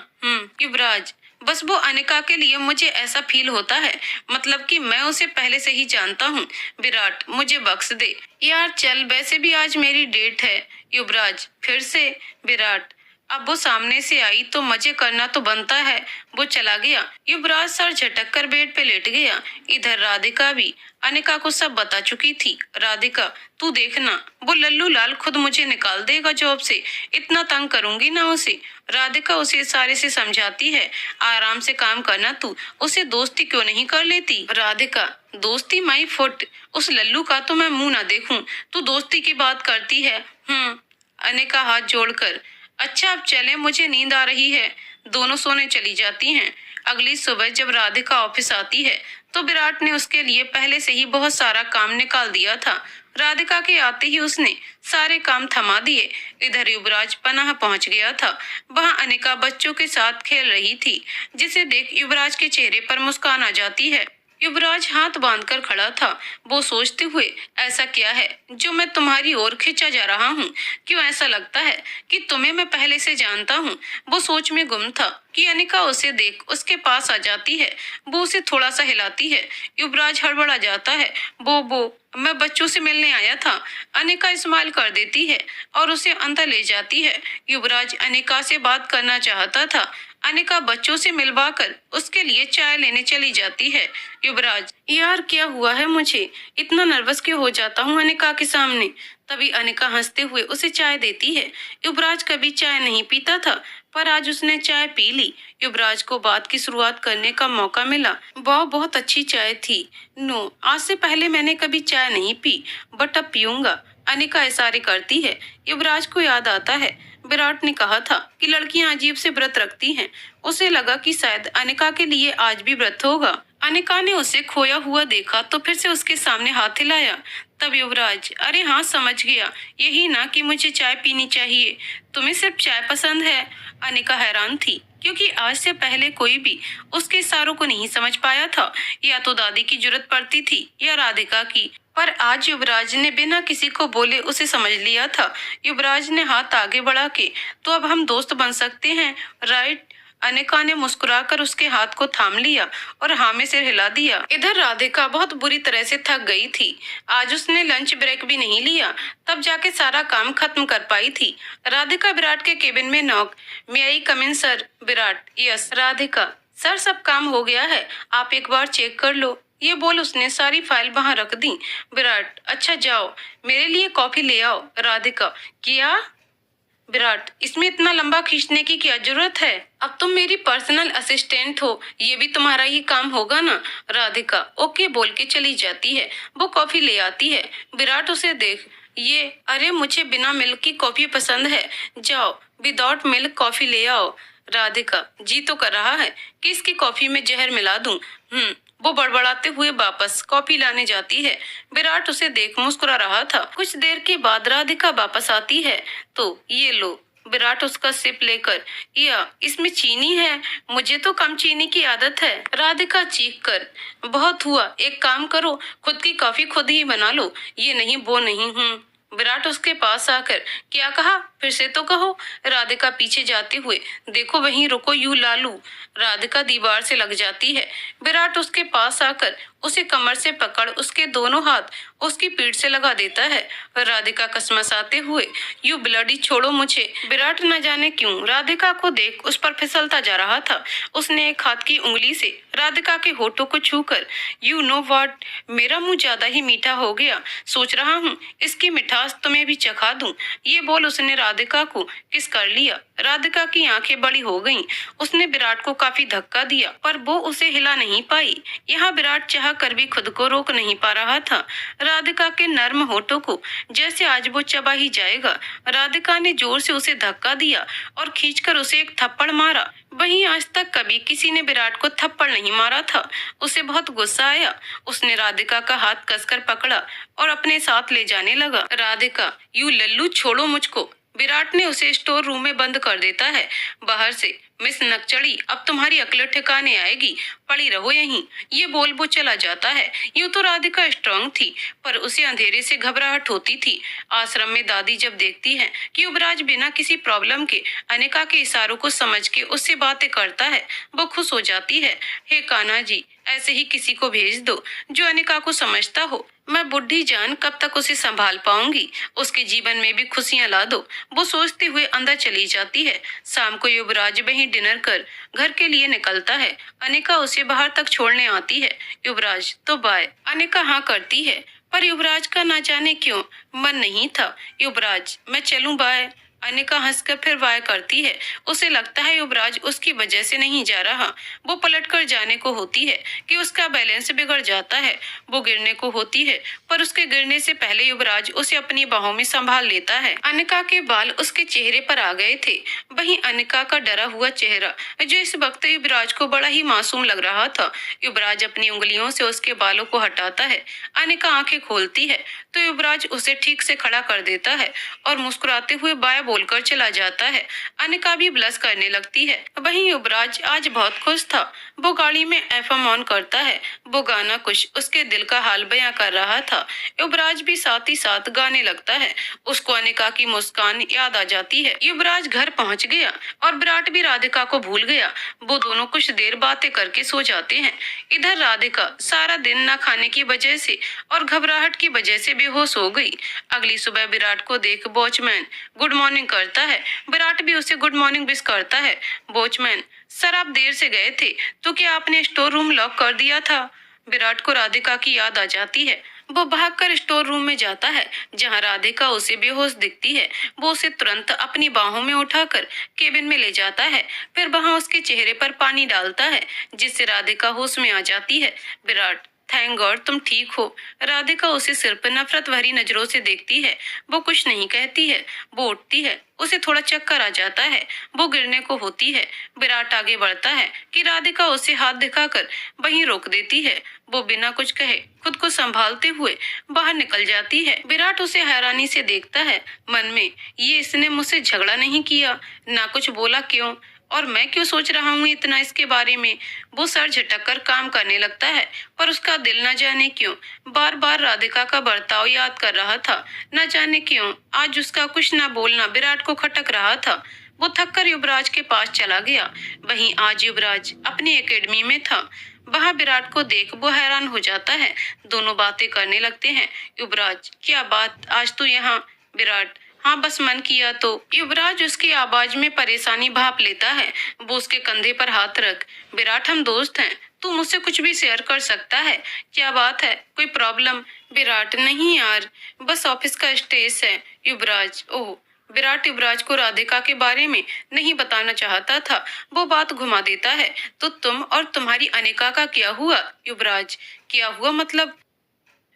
युवराज, बस वो अनिका के लिए मुझे ऐसा फील होता है, मतलब कि मैं उसे पहले से ही जानता हूँ। विराट, मुझे बख्श दे यार, चल, वैसे भी आज मेरी डेट है। युवराज, फिर से? विराट, अब वो सामने से आई तो मजे करना तो बनता है। वो चला गया। युवराज सर झटक कर बेड पे लेट गया। इधर राधिका भी अनिका को सब बता चुकी थी। राधिका, तू देखना, वो लल्लू लाल खुद मुझे निकाल देगा जॉब से, इतना तंग करूंगी ना उसे। राधिका उसे इशारे से समझाती है, आराम से काम करना तू, उसे दोस्ती क्यों नहीं कर लेती? राधिका, दोस्ती माई फुट, उस लल्लू का तो मैं मुंह ना देखूं, तू दोस्ती की बात करती है। अनिका हाथ जोड़कर, अच्छा अब चले, मुझे नींद आ रही है। दोनों सोने चली जाती हैं। अगली सुबह जब राधिका ऑफिस आती है तो विराट ने उसके लिए पहले से ही बहुत सारा काम निकाल दिया था। राधिका के आते ही उसने सारे काम थमा दिए। इधर युवराज पनाह पहुंच गया था। वहां अनिका बच्चों के साथ खेल रही थी, जिसे देख युवराज के चेहरे पर मुस्कान आ जाती है। युवराज हाथ बांधकर खड़ा था। वो सोचते हुए, ऐसा क्या है जो मैं तुम्हारी ओर खींचा जा रहा हूँ? क्यों ऐसा लगता है कि तुम्हें मैं पहले से जानता हूँ? वो सोच में गुम था कि अनिका उसे देख उसके पास आ जाती है। वो उसे थोड़ा सा हिलाती है। युवराज हड़बड़ा जाता है। वो मैं बच्चों से मिलने आया था। अनिका स्माइल कर देती है और उसे अंदर ले जाती है। युवराज अनिका से बात करना चाहता था। अनिका बच्चों से मिलवाकर उसके लिए चाय लेने चली जाती है। युवराज, यार क्या हुआ है मुझे, इतना नर्वस क्यों हो जाता हूँ अनिका के सामने? तभी अनिका हंसते हुए उसे चाय देती है। युवराज कभी चाय नहीं पीता था, पर आज उसने चाय पी ली। युवराज को बात की शुरुआत करने का मौका मिला। वाह, बहुत अच्छी चाय थी। नो, आज से पहले मैंने कभी चाय नहीं पी, बट अब पीऊंगा। अनिका इशारे करती है। युवराज को याद आता है, विराट ने कहा था कि लड़कियां अजीब से व्रत रखती हैं। उसे लगा कि शायद अनिका के लिए आज भी व्रत होगा। अनिका ने उसे खोया हुआ देखा तो फिर से उसके सामने हाथ हिलाया। तब युवराज, अरे हाँ, समझ गया, यही ना कि मुझे चाय पीनी चाहिए, तुम्हें सिर्फ चाय पसंद है? अनिका हैरान थी, क्योंकि आज से पहले कोई भी उसके इशारों को नहीं समझ पाया था। या तो दादी की जरूरत पड़ती थी या राधिका की, पर आज युवराज ने बिना किसी को बोले उसे समझ लिया था। युवराज ने हाथ आगे बढ़ा के, तो अब हम दोस्त बन सकते हैं, राइट? अनिका ने मुस्कुराकर उसके हाथ को थाम लिया और हाँ में सिर हिला दिया। इधर राधिका बहुत बुरी तरह से थक गई थी। आज उसने लंच ब्रेक भी नहीं लिया, तब जाके सारा काम खत्म कर पाई थी। राधिका विराट के केबिन में knock, may I come in sir? Virat, yes. Radhika, sir सब काम हो गया है, आप एक बार चेक कर लो। ये बोल उसने सारी फाइल वहां रख दी। विराट, अच्छा जाओ, मेरे लिए कॉफी ले आओ। राधिका, क्या? विराट, इसमें इतना लंबा खींचने की क्या जरूरत है? अब तुम मेरी पर्सनल असिस्टेंट हो, ये भी तुम्हारा ही काम होगा ना? राधिका ओके बोल के चली जाती है। वो कॉफी ले आती है। विराट उसे देख ये, अरे मुझे बिना मिल्क की कॉफी पसंद है, जाओ विदाउट मिल्क कॉफी ले आओ। राधिका जी तो कर रहा है कि इसकी कॉफी में जहर मिला दूं। वो बड़बड़ाते हुए वापस कॉफी लाने जाती है। विराट उसे देख मुस्कुरा रहा था। कुछ देर के बाद राधिका वापस आती है। तो ये लो। विराट उसका सिप लेकर, या इसमें चीनी है? मुझे तो कम चीनी की आदत है। राधिका चीख कर, बहुत हुआ, एक काम करो, खुद की कॉफी खुद ही बना लो। ये नहीं वो नहीं हूँ। विराट उसके पास आकर, क्या कहा, फिर से तो कहो। राधिका पीछे जाते हुए, देखो वहीं रुको यू लालू। राधिका दीवार से लग जाती है। विराट उसके पास आकर उसे कमर से पकड़ उसके दोनों हाथ उसकी पीठ से लगा देता है। राधिका कसमसाते हुए, यू ब्लडी छोड़ो मुझे। विराट न जाने क्यों राधिका को देख उस पर फिसलता जा रहा था। उसने एक हाथ की उंगली से राधिका के होठों को छूकर, यू नो व्हाट, मेरा मुंह ज्यादा ही मीठा हो गया, सोच रहा हूँ इसकी मिठास तुम्हें भी चखा दूं। ये बोल उसने राधिका को किस कर लिया। राधिका की आंखें बड़ी हो गईं। उसने विराट को काफी धक्का दिया पर वो उसे हिला नहीं पाई। यहाँ विराट चाह कर भी खुद को रोक नहीं पा रहा था। राधिका के नर्म होठों को जैसे आज वो चबा ही जाएगा। राधिका ने जोर से उसे धक्का दिया और खींचकर उसे एक थप्पड़ मारा। वहीं आज तक कभी किसी ने विराट को थप्पड़ नहीं मारा था। उसे बहुत गुस्सा आया। उसने राधिका का हाथ कसकर पकड़ा और अपने साथ ले जाने लगा। राधिका, यू लल्लू छोड़ो मुझको। विराट ने उसे स्टोर रूम में बंद कर देता है। बाहर से, मिस नकचड़ी, अब तुम्हारी अकल ठिकाने आएगी, पड़ी रहो यहीं। ये बोल वो चला जाता है। यूं तो राधिका स्ट्रांग थी पर उसे अंधेरे से घबराहट होती थी। आश्रम में दादी जब देखती है कि युवराज बिना किसी प्रॉब्लम के अनिका के इशारों को समझ के उससे बातें करता है, वो खुश हो जाती है। हे कान्हा जी, ऐसे ही किसी को भेज दो जो अनिका को समझता हो। मैं बुढ़ी जान कब तक उसे संभाल पाऊंगी। उसके जीवन में भी खुशियां ला दो। वो सोचते हुए अंदर चली जाती है। शाम को युवराज वहीं डिनर कर घर के लिए निकलता है। अनिका उसे बाहर तक छोड़ने आती है। युवराज तो बाय। अनिका हाँ करती है पर युवराज का ना जाने क्यों मन नहीं था। युवराज मैं चलूं, बाय। अनिका हंसकर फिर वाय करती है। उसे लगता है युवराज उसकी वजह से नहीं जा रहा। वो पलटकर जाने को होती है कि उसका बैलेंस बिगड़ जाता है। वो गिरने को होती है पर उसके गिरने से पहले युवराज उसे अपनी बाहों में संभाल लेता है। अनिका के बाल उसके चेहरे पर आ गए थे। वहीं अनिका का डरा हुआ चेहरा जो इस वक्त युवराज को बड़ा ही मासूम लग रहा था। युवराज अपनी उंगलियों से उसके बालों को हटाता है। अनिका आंखें खोलती है तो युवराज उसे ठीक से खड़ा कर देता है और मुस्कुराते हुए बाय बोलकर चला जाता है। अनिका भी ब्लश करने लगती है। वहीं युवराज आज बहुत खुश था। वो गाड़ी में एफएम ऑन करता है। वो गाना कुछ उसके दिल का हाल बयां कर रहा था। युवराज भी साथ ही साथ गाने लगता है। उसको अनिका की मुस्कान याद आ जाती है। युवराज घर पहुंच गया और विराट भी राधिका को भूल गया। वो दोनों कुछ देर बातें करके सो जाते हैं। इधर राधिका सारा दिन न खाने की वजह से और घबराहट की वजह से बेहोश हो गई। अगली सुबह विराट को देख वॉचमैन गुड मॉर्निंग करता है। विराट भी उसे गुड मॉर्निंग विश करता है। वॉचमैन, सर आप देर से गए थे तो क्या आपने स्टोर रूम लॉक कर दिया था? विराट को राधिका की याद आ जाती है। वो भागकर स्टोर रूम में जाता है जहां राधिका उसे बेहोश दिखती है। वो उसे तुरंत अपनी बाहों में उठाकर केबिन में ले जाता है। फिर वहां उसके चेहरे पर पानी डालता है जिससे राधिका होश में आ जाती है। विराट, थैंक गॉड तुम ठीक हो। राधिका उसे सिर पर नफरत भरी नजरों से देखती है। वो कुछ नहीं कहती है। वो उठती है। उसे थोड़ा चक्कर आ जाता है। वो गिरने को होती है। विराट आगे बढ़ता है कि राधिका उसे हाथ दिखाकर वहीं रोक देती है। वो बिना कुछ कहे खुद को संभालते हुए बाहर निकल जाती है। विराट उसे हैरानी से देखता है। मन में, ये इसने मुझसे झगड़ा नहीं किया, ना कुछ बोला, क्यों? और मैं क्यों सोच रहा हूँ इतना इसके बारे में? वो सर झटक कर काम करने लगता है पर उसका दिल न जाने क्यों बार बार राधिका का बर्ताव याद कर रहा था। न जाने क्यों आज उसका कुछ न बोलना विराट को खटक रहा था। वो थककर युवराज के पास चला गया। वहीं आज युवराज अपनी एकेडमी में था। वहां विराट को देख वो हैरान हो जाता है। दोनों बातें करने लगते हैं। युवराज, क्या बात, आज तू यहाँ? विराट, हाँ बस मन किया तो। युवराज उसकी आवाज में परेशानी भाप लेता है। वो उसके कंधे पर हाथ रख, विराट हम दोस्त हैं, तू मुझसे कुछ भी शेयर कर सकता है। क्या बात है, कोई प्रॉब्लम? विराट, नहीं यार, बस ऑफिस का स्ट्रेस है। युवराज, ओह विराट युवराज को राधिका के बारे में नहीं बताना चाहता था। वो बात घुमा देता है, तो तुम और तुम्हारी अनिका का क्या हुआ? युवराज, क्या हुआ मतलब?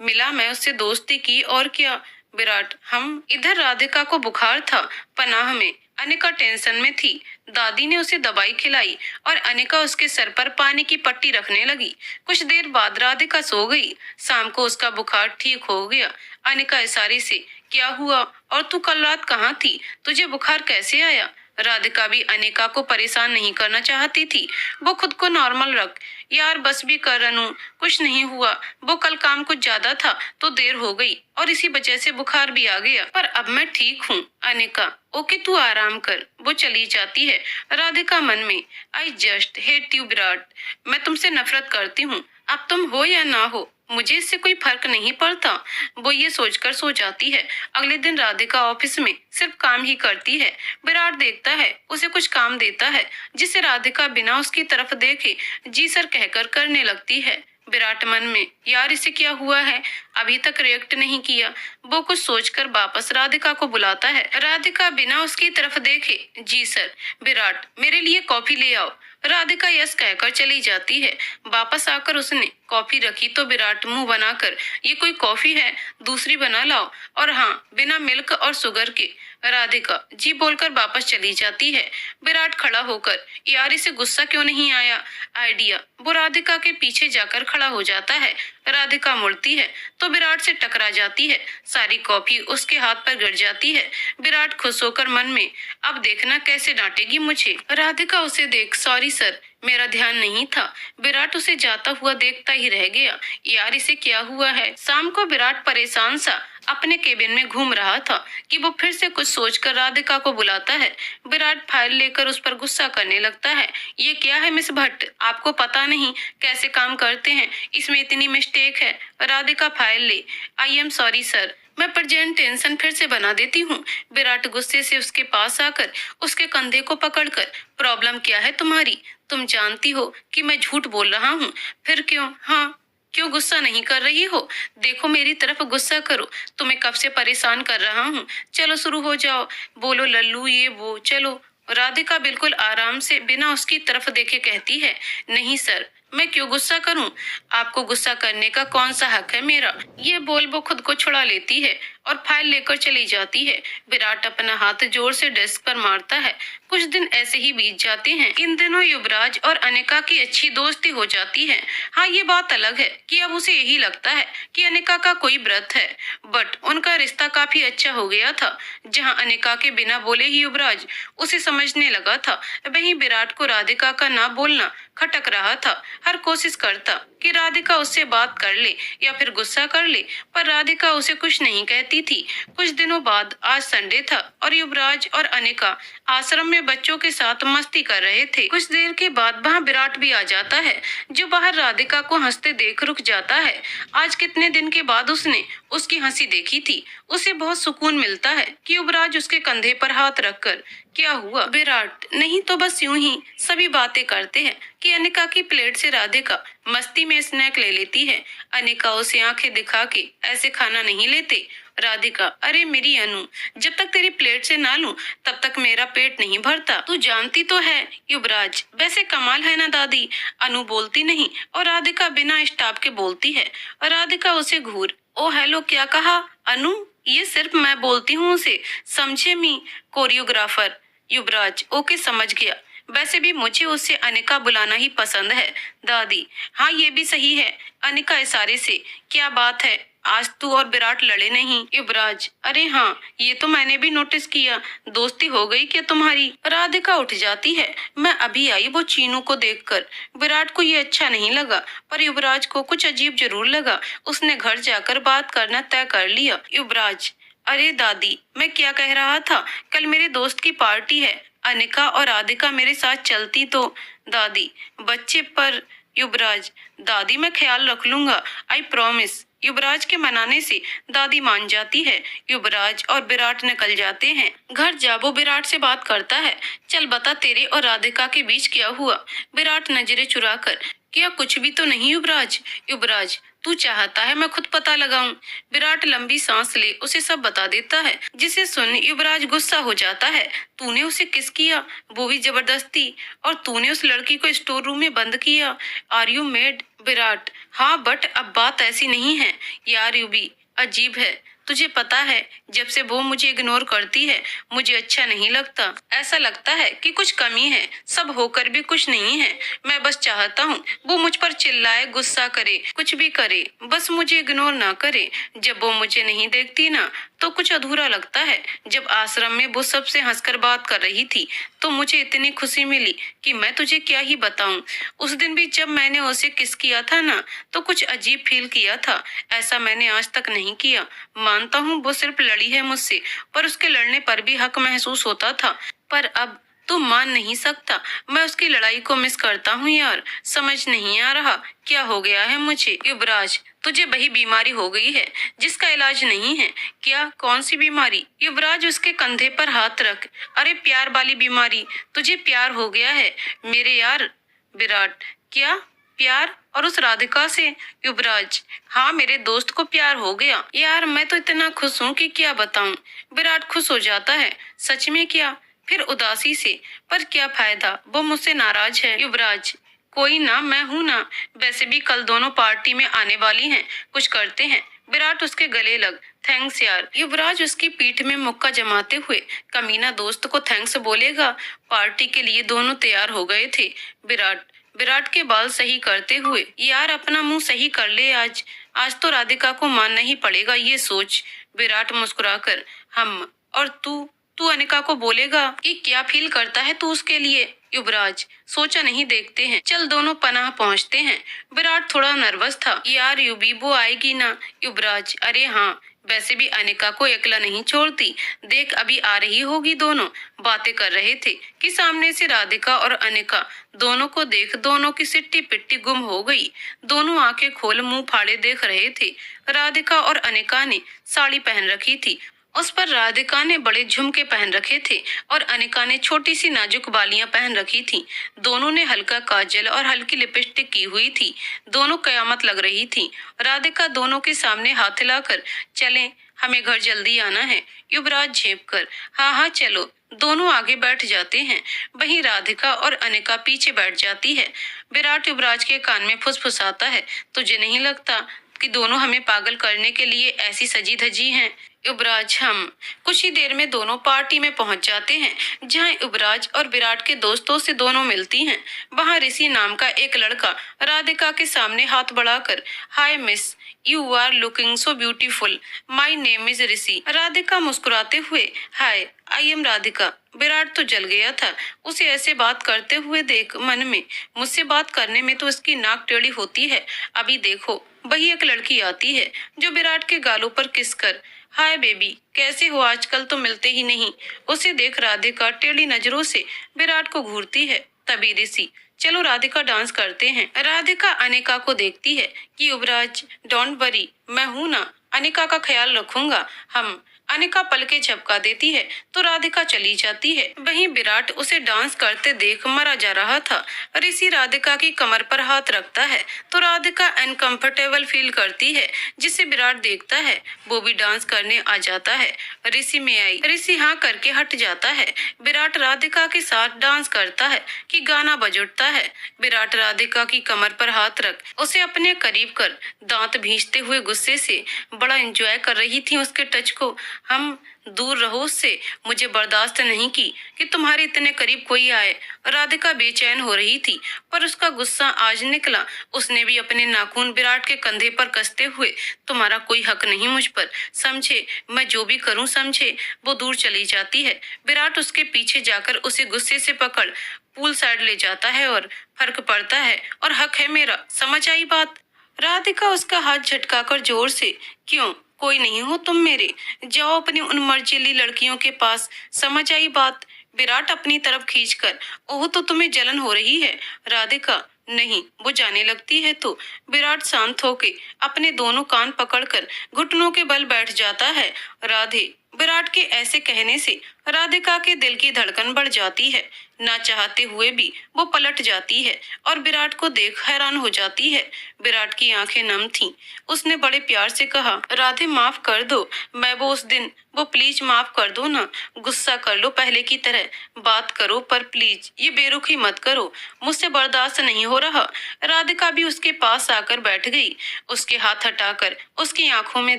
मिला मैं उससे दोस्ती की और क्या। विराट, हम इधर राधिका को बुखार था पनाह में। अनिका टेंशन में थी। दादी ने उसे दवाई खिलाई और अनिका उसके सर पर पानी की पट्टी रखने लगी। कुछ देर बाद राधिका सो गई। शाम को उसका बुखार ठीक हो गया। अनिका इशारे से, क्या हुआ और तू कल रात कहाँ थी? तुझे बुखार कैसे आया? राधिका भी अनिका को परेशान नहीं करना चाहती थी। वो खुद को नॉर्मल रख। यार बस भी कर अनु, कुछ नहीं हुआ। वो कल काम कुछ ज्यादा था तो देर हो गई और इसी वजह से बुखार भी आ गया, पर अब मैं ठीक हूँ। अनिका, ओके तू आराम कर। वो चली जाती है। राधिका मन में, I just hate you Virat, मैं तुमसे नफरत करती हूँ। अब तुम हो या ना हो मुझे इससे कोई फर्क नहीं पड़ता। वो ये सोचकर सो जाती है। अगले दिन राधिका ऑफिस में सिर्फ काम ही करती है। विराट देखता है, उसे कुछ काम देता है जिसे राधिका बिना उसकी तरफ देखे जी सर कहकर करने लगती है। विराट मन में, यार इसे क्या हुआ है, अभी तक रिएक्ट नहीं किया। वो कुछ सोचकर वापस राधिका को बुलाता है। राधिका बिना उसकी तरफ देखे, जी सर। विराट, मेरे लिए कॉफी ले आओ। राधिका यस कहकर चली जाती है। वापस आकर उसने कॉफी रखी तो विराट मुंह बनाकर, ये कोई कॉफी है, दूसरी बना लाओ, और हाँ बिना मिल्क और शुगर के। राधिका जी बोलकर वापस चली जाती है। विराट खड़ा होकर, यार इसे गुस्सा क्यों नहीं आया? आइडिया। वो राधिका के पीछे जाकर खड़ा हो जाता है। राधिका मुड़ती है तो विराट से टकरा जाती है। सारी कॉफी उसके हाथ पर गिर जाती है। विराट खुश होकर मन में, अब देखना कैसे डांटेगी मुझे। राधिका उसे देख, सॉरी सर, मेरा ध्यान नहीं था। विराट उसे जाता हुआ देखता ही रह गया। यार इसे क्या हुआ है? शाम को विराट परेशान सा अपने केबिन में घूम रहा था कि वो फिर से कुछ सोचकर राधिका को बुलाता है। विराट फाइल लेकर उस पर गुस्सा करने लगता है। ये क्या है मिस भट्ट, आपको पता नहीं कैसे काम करते हैं, इसमें इतनी मिस्टेक है। राधिका फाइल ले, आई एम सॉरी सर, मैं प्रेजेंटेशन फिर से बना देती हूँ। विराट गुस्से से उसके पास आकर उसके कंधे को पकड़कर, प्रॉब्लम क्या है तुम्हारी? तुम जानती हो कि मैं झूठ बोल रहा हूँ, फिर क्यों? हाँ, क्यों गुस्सा नहीं कर रही हो? देखो मेरी तरफ गुस्सा करो, तुम्हें कब से परेशान कर रहा हूँ। चलो शुरू हो जाओ, बोलो लल्लू ये वो, चलो। राधिका बिल्कुल आराम से बिना उसकी तरफ देखे कहती है, नहीं सर, मैं क्यों गुस्सा करूं? आपको गुस्सा करने का कौन सा हक है मेरा? ये बोल वो खुद को छुड़ा लेती है और फाइल लेकर चली जाती है। विराट अपना हाथ जोर से डेस्क पर मारता है। कुछ दिन ऐसे ही बीत जाते हैं। इन दिनों युवराज और अनिका की अच्छी दोस्ती हो जाती है। हाँ, ये बात अलग है कि अब उसे यही लगता है कि अनिका का कोई व्रत है, बट उनका रिश्ता काफी अच्छा हो गया था। जहाँ अनिका के बिना बोले ही युवराज उसे समझने लगा था, वहीं विराट को राधिका का ना बोलना खटक रहा था। हर कोशिश करता कि राधिका उससे बात कर ले या फिर गुस्सा कर ले, पर राधिका उसे कुछ नहीं कहती थी। कुछ दिनों बाद आज संडे था और युवराज और अनिका आश्रम में बच्चों के साथ मस्ती कर रहे थे। कुछ देर के बाद वहाँ विराट भी आ जाता है, जो बाहर राधिका को हंसते देख रुक जाता है। आज कितने दिन के बाद उसने उसकी हंसी देखी थी। उसे बहुत सुकून मिलता है कि युवराज उसके कंधे पर हाथ रखकर, क्या हुआ विराट? नहीं तो बस यूं ही सभी बातें करते हैं कि अनिका की प्लेट से राधिका मस्ती में स्नैक ले लेती है। अनिका उसे आंखें दिखा के, ऐसे खाना नहीं लेते। राधिका, अरे मेरी अनु, जब तक तेरी प्लेट से ना लूं तब तक मेरा पेट नहीं भरता, तू जानती तो है। युवराज, वैसे कमाल है ना दादी। अनु बोलती नहीं और राधिका बिना स्टॉप के बोलती है। राधिका उसे घूर, ओ हेलो, क्या कहा? अनु, ये सिर्फ मैं बोलती हूँ उसे, समझे मी? कोरियोग्राफर। युवराज, ओके समझ गया, वैसे भी मुझे उससे अनिका बुलाना ही पसंद है। दादी, हाँ ये भी सही है। अनिका इशारे से, क्या बात है, आज तू और विराट लड़े नहीं? युवराज, अरे हाँ, ये तो मैंने भी नोटिस किया, दोस्ती हो गई क्या तुम्हारी? राधिका उठ जाती है, मैं अभी आई वो चीनू को देखकर। विराट को ये अच्छा नहीं लगा, पर युवराज को कुछ अजीब जरूर लगा। उसने घर जाकर बात करना तय कर लिया। युवराज, अरे दादी, मैं क्या कह रहा था, कल मेरे दोस्त की पार्टी है, अनिका और राधिका मेरे साथ चलती तो? दादी, बच्चे पर। युवराज, दादी मैं ख्याल रख लूंगा, आई प्रॉमिस। युवराज के मनाने से दादी मान जाती है। युवराज और विराट निकल जाते हैं। घर जा वो विराट से बात करता है, चल बता तेरे और राधिका के बीच क्या हुआ? विराट नजरें चुराकर, क्या कुछ भी तो नहीं युवराज? युवराज, तू चाहता है मैं खुद पता लगाऊं। विराट लंबी सांस ले उसे सब बता देता है, जिसे सुन युवराज गुस्सा हो जाता है। तूने उसे किस किया, वो भी जबरदस्ती, और तूने उस लड़की को स्टोर रूम में बंद किया। Are you made? विराट: हाँ बट अब बात ऐसी नहीं है यार, यू भी अजीब है। तुझे पता है जब से वो मुझे इग्नोर करती है मुझे अच्छा नहीं लगता। ऐसा लगता है कि कुछ कमी है, सब होकर भी कुछ नहीं है। मैं बस चाहता हूँ वो मुझ पर चिल्लाए, गुस्सा करे, कुछ भी करे, बस मुझे इग्नोर ना करे। जब वो मुझे नहीं देखती ना तो कुछ अधूरा लगता है। जब आश्रम में वो सबसे हंसकर बात कर रही थी तो मुझे इतनी खुशी मिली कि मैं तुझे क्या ही बताऊं। उस दिन भी जब मैंने उसे किस किया था ना तो कुछ अजीब फील किया था। ऐसा मैंने आज तक नहीं किया। मानता हूँ वो सिर्फ लड़ी है मुझसे, पर उसके लड़ने पर भी हक महसूस होता था। पर अब तू मान नहीं सकता, मैं उसकी लड़ाई को मिस करता हूँ यार। समझ नहीं आ रहा क्या हो गया है मुझे। युवराज: तुझे वही बीमारी हो गई है जिसका इलाज नहीं है क्या? कौन सी बीमारी? युवराज उसके कंधे पर हाथ रख: अरे प्यार वाली बीमारी। तुझे प्यार हो गया है मेरे यार। विराट: क्या प्यार, और उस राधिका से? युवराज: हाँ मेरे दोस्त को प्यार हो गया यार, मैं तो इतना खुश हूँ कि क्या बताऊं। विराट खुश हो जाता है: सच में क्या? फिर उदासी से: पर क्या फायदा, वो मुझसे नाराज है। युवराज: कोई ना, मैं हूं ना। वैसे भी कल दोनों पार्टी में आने वाली हैं, कुछ करते हैं। विराट उसके गले लग: थैंक्स यार। युवराज उसकी पीठ में मुक्का जमाते हुए: कमीना दोस्त को थैंक्स बोलेगा। पार्टी के लिए दोनों तैयार हो गए थे। विराट विराट के बाल सही करते हुए: यार अपना मुंह सही कर ले आज। आज तो राधिका को मानना ही पड़ेगा ये सोच। विराट मुस्कुराकर: हम और तू तू अनिका को बोलेगा कि क्या फील करता है तू उसके लिए? युवराज: सोचा नहीं, देखते हैं। चल दोनों पनाह पहुंचते हैं। विराट थोड़ा नर्वस था: यार युवी वो आएगी ना? युवराज: अरे हाँ, वैसे भी अनिका को अकेला नहीं छोड़ती। देख अभी आ रही होगी। दोनों बातें कर रहे थे कि सामने से राधिका और अनिका दोनों को देख दोनों की सिट्टी पिट्टी गुम हो गई। दोनों आंखें खोल मुंह फाड़े देख रहे थे। राधिका और अनिका ने साड़ी पहन रखी थी। उस पर राधिका ने बड़े झुमके पहन रखे थे और अनिका ने छोटी सी नाजुक बालियां पहन रखी थी। दोनों ने हल्का काजल और हल्की लिपस्टिक की हुई थी। दोनों कयामत लग रही थी। राधिका दोनों के सामने हाथ हिलाकर: चलें, हमें घर जल्दी आना है। युवराज झेप कर: हाँ हाँ चलो। दोनों आगे बैठ जाते हैं, वहीं राधिका और अनिका पीछे बैठ जाती है। विराट युवराज के कान में फुसफुसाता है: तुझे नहीं लगता कि दोनों हमें पागल करने के लिए ऐसी सजी धजी हैं? युवराज: हम। कुछ ही देर में दोनों पार्टी में पहुंच जाते हैं जहां युवराज और विराट के दोस्तों से दोनों मिलती हैं। वहां ऋषि नाम का एक लड़का राधिका के सामने हाथ बढ़ाकर: hi miss, you are looking so beautiful, my name is Rishi. Radhika मुस्कुराते हुए: hi, I am Radhika. Virat तो जल गया था उसे ऐसे बात करते हुए देख। मन में मुझसे बात करने में तो इसकी नाक टेढ़ी होती है। अभी देखो वही एक लड़की आती है जो विराट के गालों पर किस कर: हाय बेबी, कैसे हो, आजकल तो मिलते ही नहीं। उसे देख राधिका टेढ़ी नजरों से विराट को घूरती है। तभी ऋषि: चलो राधिका डांस करते हैं। राधिका अनिका को देखती है कि युवराज डोंट वरी, मैं हूं ना, अनिका का ख्याल रखूंगा। हम। अनिका पलके झपका देती है तो राधिका चली जाती है। वहीं विराट उसे डांस करते देख मरा जा रहा था। ऋषि राधिका की कमर पर हाथ रखता है तो राधिका अनकंफर्टेबल फील करती है, जिसे विराट देखता है। वो भी डांस करने आ जाता है। ऋषि में आई। ऋषि हाँ करके हट जाता है। विराट राधिका के साथ डांस करता है कि गाना बज उठता है। विराट राधिका की कमर पर हाथ रख उसे अपने करीब कर दांत भींचते हुए गुस्से से बड़ा एंजॉय कर रही थी उसके टच को। हम। दूर रहो उससे, मुझे बर्दाश्त नहीं की कि तुम्हारे इतने करीब कोई आए। राधिका बेचैन हो रही थी पर उसका गुस्सा आज निकला। उसने भी अपने नाखून विराट के कंधे पर कसते हुए: तुम्हारा कोई हक नहीं मुझ पर, समझे? मैं जो भी करूं समझे। वो दूर चली जाती है। विराट उसके पीछे जाकर उसे गुस्से से पकड़ पूल साइड ले जाता है और फर्क पड़ता है और हक है मेरा, समझ आई बात? राधिका उसका हाथ झटकाकर जोर से: क्यों, कोई नहीं हो तुम मेरे, जाओ अपनी उन मर्जीली लड़कियों के पास, समझ आई बात? विराट अपनी तरफ खींचकर: ओह तो तुम्हें जलन हो रही है। राधिका: नहीं, वो जाने लगती है तो। विराट शांत होके अपने दोनों कान पकड़कर घुटनों के बल बैठ जाता है। राधे। विराट के ऐसे कहने से राधिका के दिल की धड़कन बढ़ जाती है। ना चाहते हुए भी वो पलट जाती है और विराट को देख हैरान हो जाती है। विराट की आंखें नम थीं। उसने बड़े प्यार से कहा, राधे माफ कर दो, मैं वो उस दिन, वो प्लीज माफ कर दो ना, गुस्सा कर लो पहले की तरह, बात करो पर प्लीज ये बेरुखी मत करो, मुझसे बर्दाश्त नहीं हो रहा। राधिका भी उसके पास आकर बैठ गई। उसके हाथ हटाकर उसकी आंखों में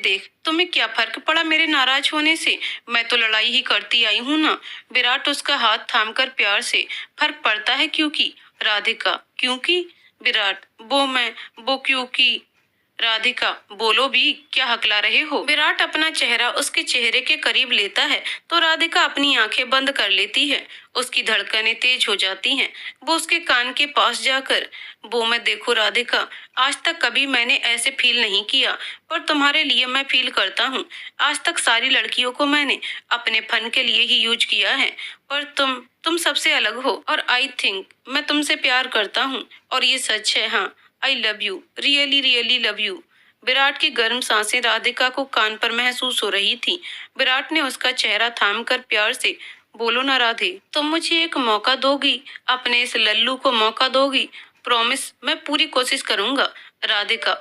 देख, तुम्हें क्या फर्क पड़ा मेरे नाराज होने से, मैं तो लड़ाई ही करती आई हूँ ना। विराट उसका हाथ थामकर प्यार से, फर्क पड़ता है क्योंकि, राधिका क्योंकि, विराट वो क्योंकि, राधिका बोलो भी, क्या हकला रहे हो। विराट अपना चेहरा उसके चेहरे के करीब लेता है तो राधिका अपनी आंखें बंद कर लेती है। उसकी धड़कनें तेज हो जाती हैं। वो उसके कान के पास जाकर, वो मैं देखो राधिका, आज तक कभी मैंने ऐसे फील नहीं किया, पर तुम्हारे लिए मैं फील करता हूँ। आज तक सारी लड़कियों को मैंने अपने फन के लिए ही यूज किया है, पर तुम सबसे अलग हो और आई थिंक मैं तुमसे प्यार करता हूँ और ये सच है। हाँ, आई love you, really really love you. Virat की गर्म सांसें राधिका को कान पर महसूस हो रही थी। विराट ने उसका चेहरा थामकर प्यार से, बोलो ना राधे, तुम मुझे एक मौका दोगी, अपने इस लल्लू को मौका दोगी, प्रॉमिस, मैं पूरी कोशिश करूंगा। राधिका,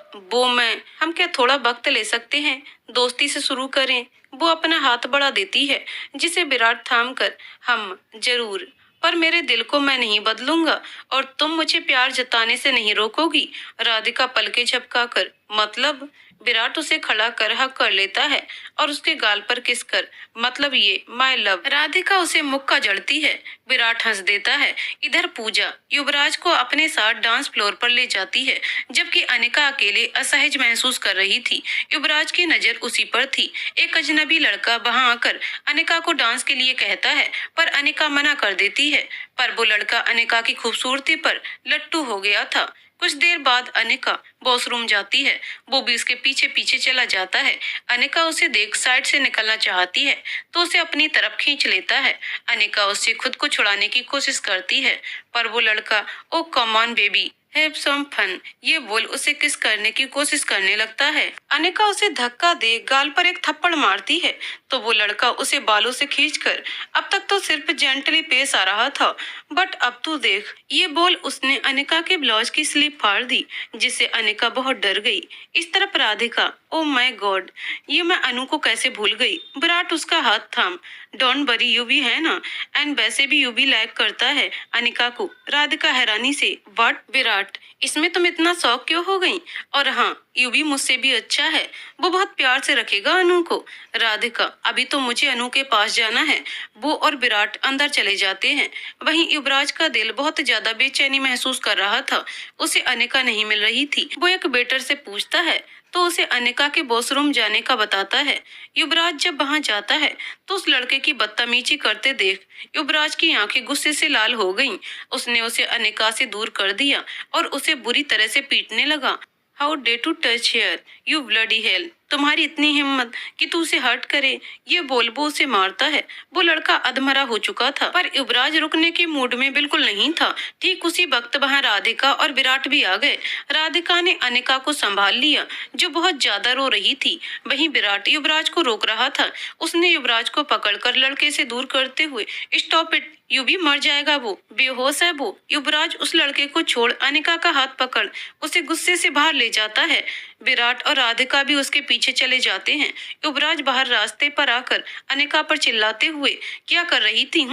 हम क्या थोड़ा वक्त ले सकते हैं, दोस्ती से शुरू करें। वो अपना हाथ बढ़ा देती है जिसे विराट थाम कर, हम जरूर, पर मेरे दिल को मैं नहीं बदलूंगा और तुम मुझे प्यार जताने से नहीं रोकोगी। राधिका पलके झपकाकर, मतलब, विराट उसे खड़ा कर हक कर लेता है और उसके गाल पर किस कर, मतलब ये माय लव। राधिका उसे मुक्का जड़ती है। विराट हंस देता है। इधर पूजा युवराज को अपने साथ डांस फ्लोर पर ले जाती है, जबकि अनिका अकेले असहज महसूस कर रही थी। युवराज की नजर उसी पर थी। एक अजनबी लड़का वहां आकर अनिका को डांस के लिए कहता है, पर अनिका मना कर देती है। पर वो लड़का अनिका की खूबसूरती पर लट्टू हो गया था। कुछ देर बाद अनिका वॉशरूम जाती है। वो भी उसके पीछे पीछे चला जाता है। अनिका उसे देख साइड से निकलना चाहती है तो उसे अपनी तरफ खींच लेता है। अनिका उससे खुद को छुड़ाने की कोशिश करती है, पर वो लड़का, oh come on baby, have some fun, ये बोल उसे किस करने की कोशिश करने लगता है। अनिका उसे धक्का दे गाल पर एक थप्पड़ मारती है तो वो लड़का उसे बालों से खींचकर, अब तक तो सिर्फ जेंटली पेश आ रहा था, बट अब तू देख, ये बोल उसने अनिका के ब्लाउज की स्लीव फाड़ दी, जिससे अनिका बहुत डर गई। इस तरफ राधिका, ओ माय गॉड, ये मैं अनु को कैसे भूल गई। विराट उसका हाथ थाम, डोंट वरी, यू भी है ना, एंड वैसे भी यू भी लाइक करता है अनिका को। राधिका हैरानी से, व्हाट विराट, इसमें तुम इतना शौक क्यों हो गई, और हाँ, यू भी मुझसे भी अच्छा है, वो बहुत प्यार से रखेगा अनु को। राधिका, अभी तो मुझे अनु के पास जाना है। वो और विराट अंदर चले जाते हैं। वहीं युवराज का दिल बहुत ज्यादा बेचैनी महसूस कर रहा था। उसे अनिका नहीं मिल रही थी। वो एक वेटर से पूछता है तो उसे अनिका के वॉशरूम जाने का बताता है। युवराज जब वहां जाता है तो उस लड़के की बदतमीजी करते देख युवराज की आंखें गुस्से से लाल हो गईं। उसने उसे अनिका से दूर कर दिया और उसे बुरी तरह से पीटने लगा। How dare to touch her, you bloody hell, तुम्हारी इतनी हिम्मत कि तू उसे हर्ट करे, ये बोल वो उसे मारता है। वो लड़का अधमरा हो चुका था, पर युवराज रुकने के मूड में बिल्कुल नहीं था। ठीक उसी वक्त वहां राधिका और विराट भी आ गए। राधिका ने अनिका को संभाल लिया, जो बहुत ज्यादा रो रही थी। वहीं विराट युवराज को रोक रहा था। उसने युवराज को पकड़कर लड़के से दूर करते हुए, स्टॉप इट, यू भी मर जाएगा, वो बेहोश है वो। युवराज उस लड़के को छोड़ अनिका का हाथ पकड़ उसे गुस्से से बाहर ले जाता है। विराट और राधिका भी उसके पीछे चले जाते हैं। युवराज बाहर रास्ते पर आकर अनिका पर चिल्लाते हुए, क्या कर रही थी,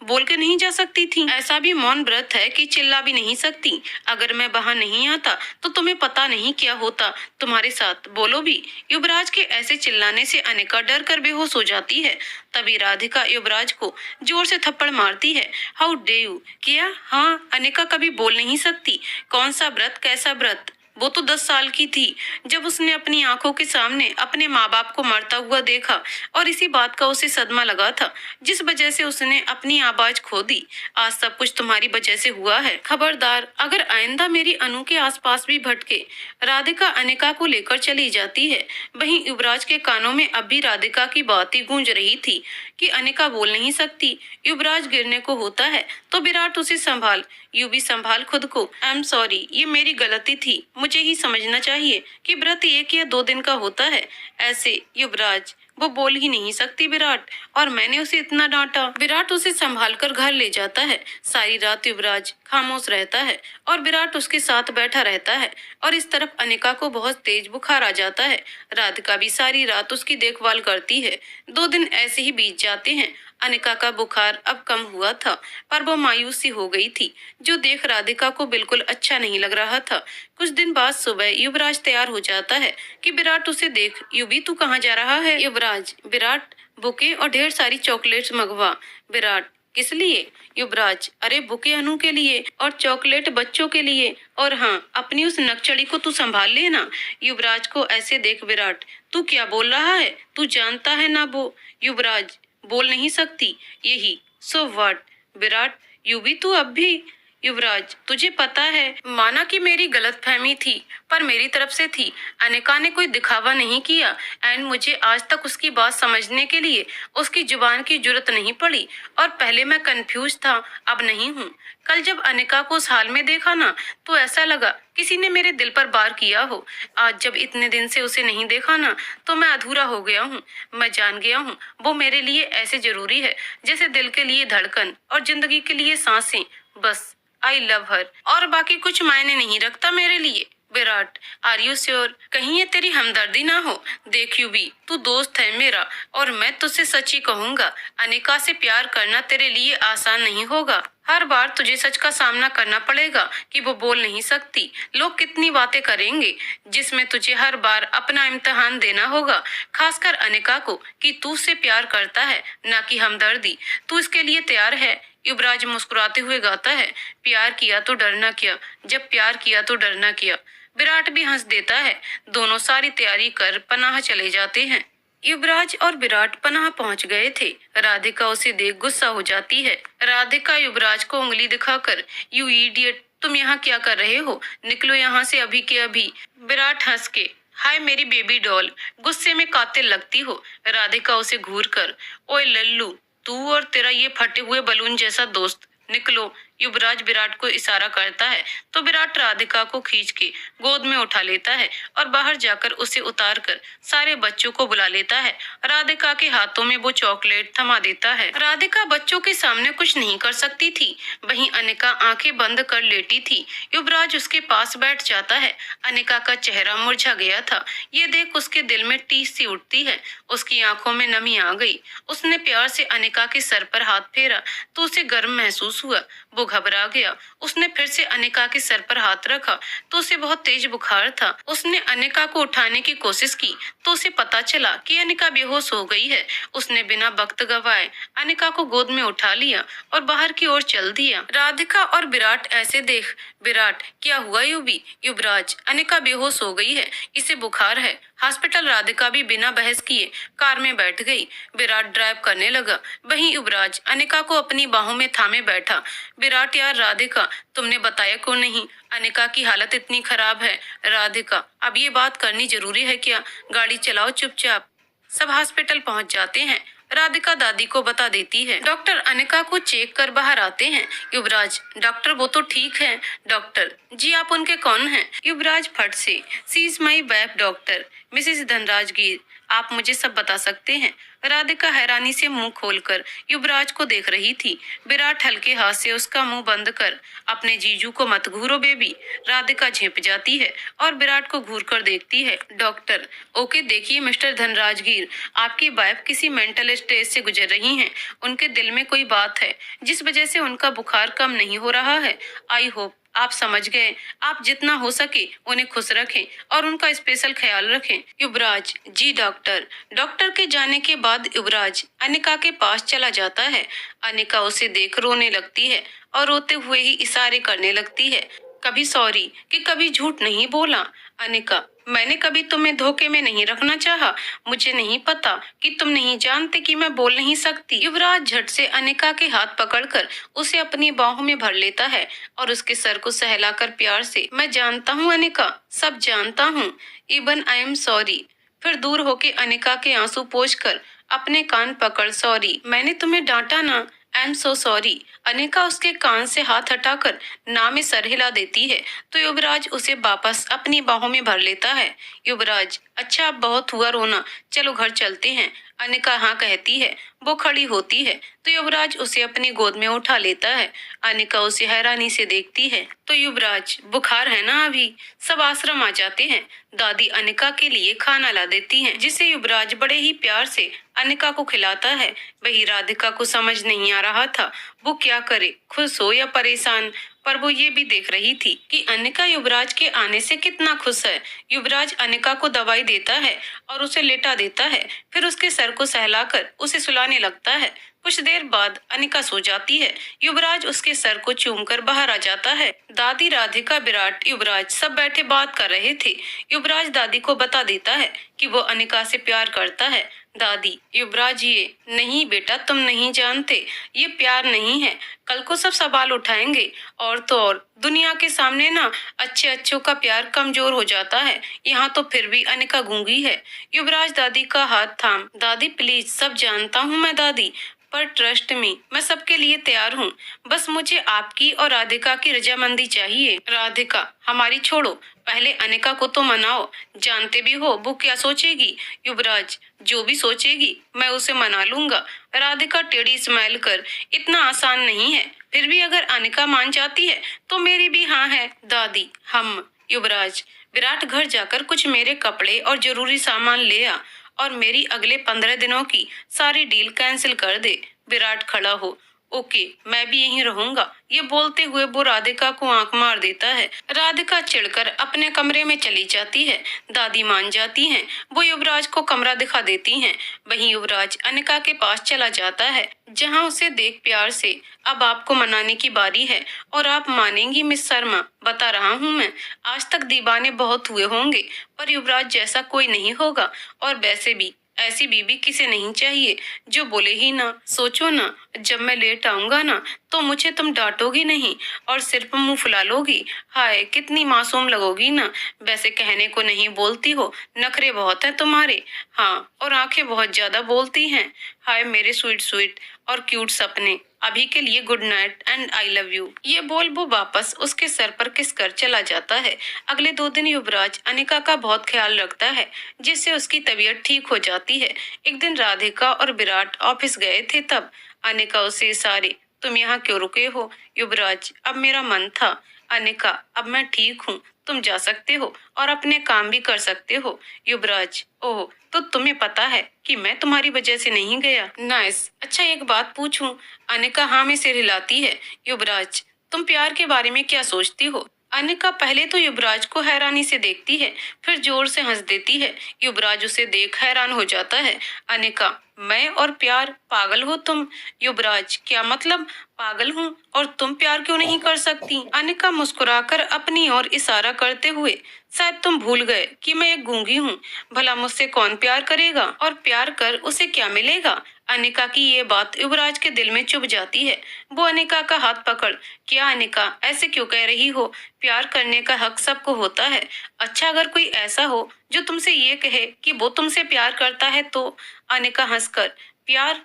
बोल के नहीं जा सकती थी, ऐसा भी मौन व्रत है कि चिल्ला भी नहीं सकती। अगर मैं वहां नहीं आता तो तुम्हें पता नहीं क्या होता तुम्हारे साथ, बोलो भी। युवराज के ऐसे चिल्लाने से अनिका डर कर बेहोश हो जाती है। तभी राधिका युवराज को जोर से थप्पड़ मारती है। हाउ डे यू, क्या, हाँ, अनिका कभी बोल नहीं सकती। कौन सा व्रत, कैसा व्रत, वो तो 10 साल की थी जब उसने अपनी आंखों के सामने अपने माँ बाप को मरता हुआ देखा, और इसी बात का उसे सदमा लगा था, जिस वजह से उसने अपनी आवाज खो दी। आज सब कुछ तुम्हारी वजह से हुआ है, खबरदार अगर आइंदा मेरी अनु के आसपास भी भटके। राधिका अनिका को लेकर चली जाती है। वहीं युवराज के कानों में अब भी राधिका की बात ही गूंज रही थी कि अनिका बोल नहीं सकती। युवराज गिरने को होता है तो विराट उसे संभाल, यू भी संभाल खुद को। आई एम सॉरी, ये मेरी गलती थी, मुझे ही समझना चाहिए कि व्रत 1 या 2 दिन का होता है। ऐसे युवराज, वो बोल ही नहीं सकती विराट, और मैंने उसे इतना डांटा। विराट उसे संभाल कर घर ले जाता है। सारी रात युवराज खामोश रहता है और विराट उसके साथ बैठा रहता है, और इस तरफ अनिका को बहुत तेज बुखार आ जाता है। राधिका भी सारी रात उसकी देखभाल करती है। 2 दिन ऐसे ही बीत जाते हैं। अनिका का बुखार अब कम हुआ था, पर वो मायूस सी हो गई थी, जो देख राधिका को बिल्कुल अच्छा नहीं लग रहा था। कुछ दिन बाद सुबह युवराज तैयार हो जाता है कि विराट उसे देख, युवी तू कहाँ जा रहा है? युवराज, विराट बुके और ढेर सारी चॉकलेट्स मंगवा। विराट, किस लिए? युवराज, अरे बुके अनु के लिए और चॉकलेट बच्चों के लिए, और हाँ, अपनी उस नकचड़ी को तू संभाल लेना। युवराज को ऐसे देख विराट, तू क्या बोल रहा है? तू जानता है ना वो? युवराज, बोल नहीं सकती, यही सो व्हाट? विराट, युवी तू अब भी? युवराज, तुझे पता है, माना कि मेरी गलतफहमी थी, पर मेरी तरफ से थी। अनिका ने कोई दिखावा नहीं किया, एंड मुझे आज तक उसकी बात समझने के लिए उसकी जुबान की जरूरत नहीं पड़ी, और पहले मैं कंफ्यूज था, अब नहीं हूँ। कल जब अनिका को उस हाल में देखा ना, तो ऐसा लगा किसी ने मेरे दिल पर वार किया हो। आज जब इतने दिन से उसे नहीं देखा ना, तो मैं अधूरा हो गया हूँ। मैं जान गया हूँ वो मेरे लिए ऐसे जरूरी है जैसे दिल के लिए धड़कन और जिंदगी के लिए सांसें। बस आई लव हर, और बाकी कुछ मायने नहीं रखता मेरे लिए। Virat, are you sure? कहीं ये तेरी हमदर्दी ना हो? देख युवी, तू दोस्त है मेरा, और मैं तुझसे सच ही कहूंगा, अनिका से प्यार करना तेरे लिए आसान नहीं होगा। हर बार तुझे सच का सामना करना पड़ेगा कि वो बोल नहीं सकती। लोग कितनी बातें करेंगे, जिसमें तुझे हर बार अपना इम्तिहान देना होगा, खासकर अनिका को, कि तू उससे प्यार करता है, ना कि हमदर्दी। तू इसके लिए तैयार है? युवराज मुस्कुराते हुए गाता है, प्यार किया तो डरना क्या, जब प्यार किया तो डरना क्या। विराट भी हंस देता है। दोनों सारी तैयारी कर पनाह चले जाते हैं। युवराज और विराट पनाह पहुंच गए थे। राधिका उसे देख गुस्सा हो जाती है। राधिका युवराज को उंगली दिखाकर, यू इडियट, तुम यहाँ क्या कर रहे हो? निकलो यहाँ से अभी के अभी। विराट हंस के, हाय मेरी बेबी डॉल, गुस्से में कातिल लगती हो। राधिका उसे घूर कर, ओए लल्लू, तू और तेरा ये फटे हुए बलून जैसा दोस्त, निकलो। युवराज विराट को इशारा करता है, तो विराट राधिका को खींच के गोद में उठा लेता है और बाहर जाकर उसे उतार कर सारे बच्चों को बुला लेता है। राधिका के हाथों में वो चॉकलेट थमा देता है। राधिका बच्चों के सामने कुछ नहीं कर सकती थी, वहीं अनिका आंखें बंद कर लेटी थी। युवराज उसके पास बैठ जाता है। अनिका का चेहरा मुरझा गया था। ये देख उसके दिल में टीस सी उठती है। उसकी आंखों में नमी आ गई। उसने प्यार से अनिका के सर पर हाथ फेरा तो उसे गर्म महसूस हुआ। वो घबरा गया। उसने फिर से अनिका के सर पर हाथ रखा तो उसे बहुत तेज बुखार था। उसने अनिका को उठाने की कोशिश की तो उसे पता चला कि अनिका बेहोश हो गई है। उसने बिना वक्त गवाए अनिका को गोद में उठा लिया और बाहर की ओर चल दिया। राधिका और विराट ऐसे देख, विराट क्या हुआ युवी? युवराज, अनिका बेहोश हो गई है, इसे बुखार है, हॉस्पिटल। राधिका भी बिना बहस किए कार में बैठ गई। विराट ड्राइव करने लगा, वहीं युवराज अनिका को अपनी बाहों में थामे बैठा। विराट, यार राधिका, तुमने बताया क्यों नहीं? अनिका की हालत इतनी खराब है। राधिका, अब ये बात करनी जरूरी है क्या? गाड़ी चलाओ चुपचाप। सब हॉस्पिटल पहुंच जाते हैं। राधिका दादी को बता देती है। डॉक्टर अनिका को चेक कर बाहर आते हैं। युवराज, डॉक्टर वो तो ठीक है। डॉक्टर, जी आप उनके कौन हैं? युवराज फट से, she is my wife doctor Mrs Dhanrajgir, आप मुझे सब बता सकते हैं। राधिका हैरानी से मुंह खोलकर युवराज को देख रही थी। विराट हल्के हाथ से उसका मुंह बंद कर, अपने जीजू को मत घूरो बेबी। राधिका झेप जाती है और विराट को घूर कर देखती है। डॉक्टर, ओके, देखिए मिस्टर धनराजगीर, आपकी वाइफ किसी मेंटल स्टेज से गुजर रही हैं। उनके दिल में कोई बात है जिस वजह से उनका बुखार कम नहीं हो रहा है। आई होप आप समझ गए। आप जितना हो सके उन्हें खुश रखें और उनका स्पेशल ख्याल रखें। युवराज, जी डॉक्टर। डॉक्टर के जाने के बाद युवराज अनिका के पास चला जाता है। अनिका उसे देख रोने लगती है और रोते हुए ही इशारे करने लगती है, कभी सॉरी कि कभी झूठ नहीं बोला। अनिका, मैंने कभी तुम्हें धोखे में नहीं रखना चाहा। मुझे नहीं पता कि तुम नहीं जानते कि मैं बोल नहीं सकती। युवराज झट से अनिका के हाथ पकड़कर उसे अपनी बाहों में भर लेता है और उसके सर को सहलाकर प्यार से, मैं जानता हूँ अनिका, सब जानता हूँ, इवन आई एम सॉरी। फिर दूर होके अनिका के आंसू पोंछकर अपने कान पकड़, सॉरी, मैंने तुम्हें डांटा ना, I am so sorry. Anika उसके कान से हाथ हटाकर ना में सर हिला देती है तो युवराज उसे वापस अपनी बाहों में भर लेता है। युवराज, अच्छा अब बहुत हुआ रोना, चलो घर चलते हैं। अनिका हाँ कहती है। वो खड़ी होती है तो युवराज उसे अपनी गोद में उठा लेता है। अनिका उसे हैरानी से देखती है। तो युवराज, बुखार है ना अभी? सब आश्रम आ जाते हैं। दादी अनिका के लिए खाना ला देती हैं, जिसे युवराज बड़े ही प्यार से अनिका को खिलाता है। वही राधिका को समझ नहीं आ रहा था वो क्या करे, खुश हो या परेशान। पर वो ये भी देख रही थी कि अनिका युवराज के आने से कितना खुश है। युवराज अनिका को दवाई देता है और उसे लेटा देता है। फिर उसके सर को सहलाकर उसे सुलाने लगता है। कुछ देर बाद अनिका सो जाती है। युवराज उसके सर को चूमकर बाहर आ जाता है। दादी, राधिका, विराट, युवराज सब बैठे बात कर रहे थे। युवराज दादी को बता देता है कि वो अनिका से प्यार करता है। दादी, युवराज, ये नहीं बेटा, तुम नहीं जानते, ये प्यार नहीं है। कल को सब सवाल उठाएंगे और तो और दुनिया के सामने ना अच्छे अच्छों का प्यार कमजोर हो जाता है। यहाँ तो फिर भी अनिका गूंगी है। युवराज दादी का हाथ थाम, दादी प्लीज, सब जानता हूँ मैं दादी, पर ट्रस्ट में मैं सबके लिए तैयार हूँ। बस मुझे आपकी और राधिका की रजामंदी चाहिए। राधिका हमारी छोड़ो, पहले अनिका को तो मनाओ। जानते भी हो वो क्या सोचेगी। युवराज, जो भी सोचेगी मैं उसे मना लूंगा। राधिका टेढ़ी स्माइल कर, इतना आसान नहीं है। फिर भी अगर अनिका मान जाती है तो मेरी भी हाँ है। दादी, हम। युवराज, विराट, घर जाकर कुछ मेरे कपड़े और जरूरी सामान ले आ और मेरी अगले 15 दिनों की सारी डील कैंसिल कर दे। विराट खड़ा हो, ओके, मैं भी यहीं रहूंगा। ये बोलते हुए वो राधिका को आंख मार देता है। राधिका चिढ़कर अपने कमरे में चली जाती है। दादी मान जाती हैं। वो युवराज को कमरा दिखा देती हैं। वहीं युवराज अनिका के पास चला जाता है, जहां उसे देख प्यार से, अब आपको मनाने की बारी है और आप मानेंगी मिस शर्मा, बता रहा हूँ मैं, आज तक दीवाने बहुत हुए होंगे पर युवराज जैसा कोई नहीं होगा। और वैसे भी ऐसी बीबी किसे नहीं चाहिए जो बोले ही ना। सोचो ना, जब मैं लेट आऊंगा ना तो मुझे तुम डांटोगी नहीं और सिर्फ मुंह फुला लोगी। हाय, कितनी मासूम लगोगी ना। वैसे कहने को नहीं बोलती हो, नखरे बहुत है तुम्हारे। हाँ, और आंखें बहुत ज्यादा बोलती हैं। हाय मेरे स्वीट स्वीट और क्यूट सपने, अभी के लिए good night and I love you. ये बोल वो वापस उसके सर पर किस कर चला जाता है। अगले 2 दिन युवराज अनिका का बहुत ख्याल रखता है, जिससे उसकी तबीयत ठीक हो जाती है। एक दिन राधिका और विराट ऑफिस गए थे, तब अनिका उसे इशारे, तुम यहाँ क्यों रुके हो? युवराज, अब मेरा मन था। अनिका, अब मैं ठीक हूँ, तुम जा सकते हो और अपने काम भी कर सकते हो। युवराज, ओह, तो तुम्हें पता है कि मैं तुम्हारी वजह से नहीं गया। नाइस, अच्छा एक बात पूछूं? अनिका हाँ में सिर हिलाती है। युवराज, तुम प्यार के बारे में क्या सोचती हो? अनिका पहले तो युवराज को हैरानी से देखती है, फिर जोर से हंस देती है। युवराज उसे देख हैरान हो जाता है। अनिका, मैं और प्यार? पागल हो तुम। युवराज, क्या मतलब? पागल हूँ और तुम प्यार क्यों नहीं कर सकती? अनिका मुस्कुराकर अपनी ओर इशारा करते हुए, शायद तुम भूल गए कि मैं एक गूंगी हूँ। भला मुझसे कौन प्यार करेगा और प्यार कर उसे क्या मिलेगा? अनिका की ये बात युवराज के दिल में चुभ जाती है। वो अनिका का हाथ पकड़, क्या अनिका, ऐसे क्यों कह रही हो? प्यार करने का हक सबको होता है। अच्छा, अगर कोई ऐसा हो जो तुमसे ये कहे कि वो तुमसे प्यार करता है तो? अनिका हंसकर, प्यार,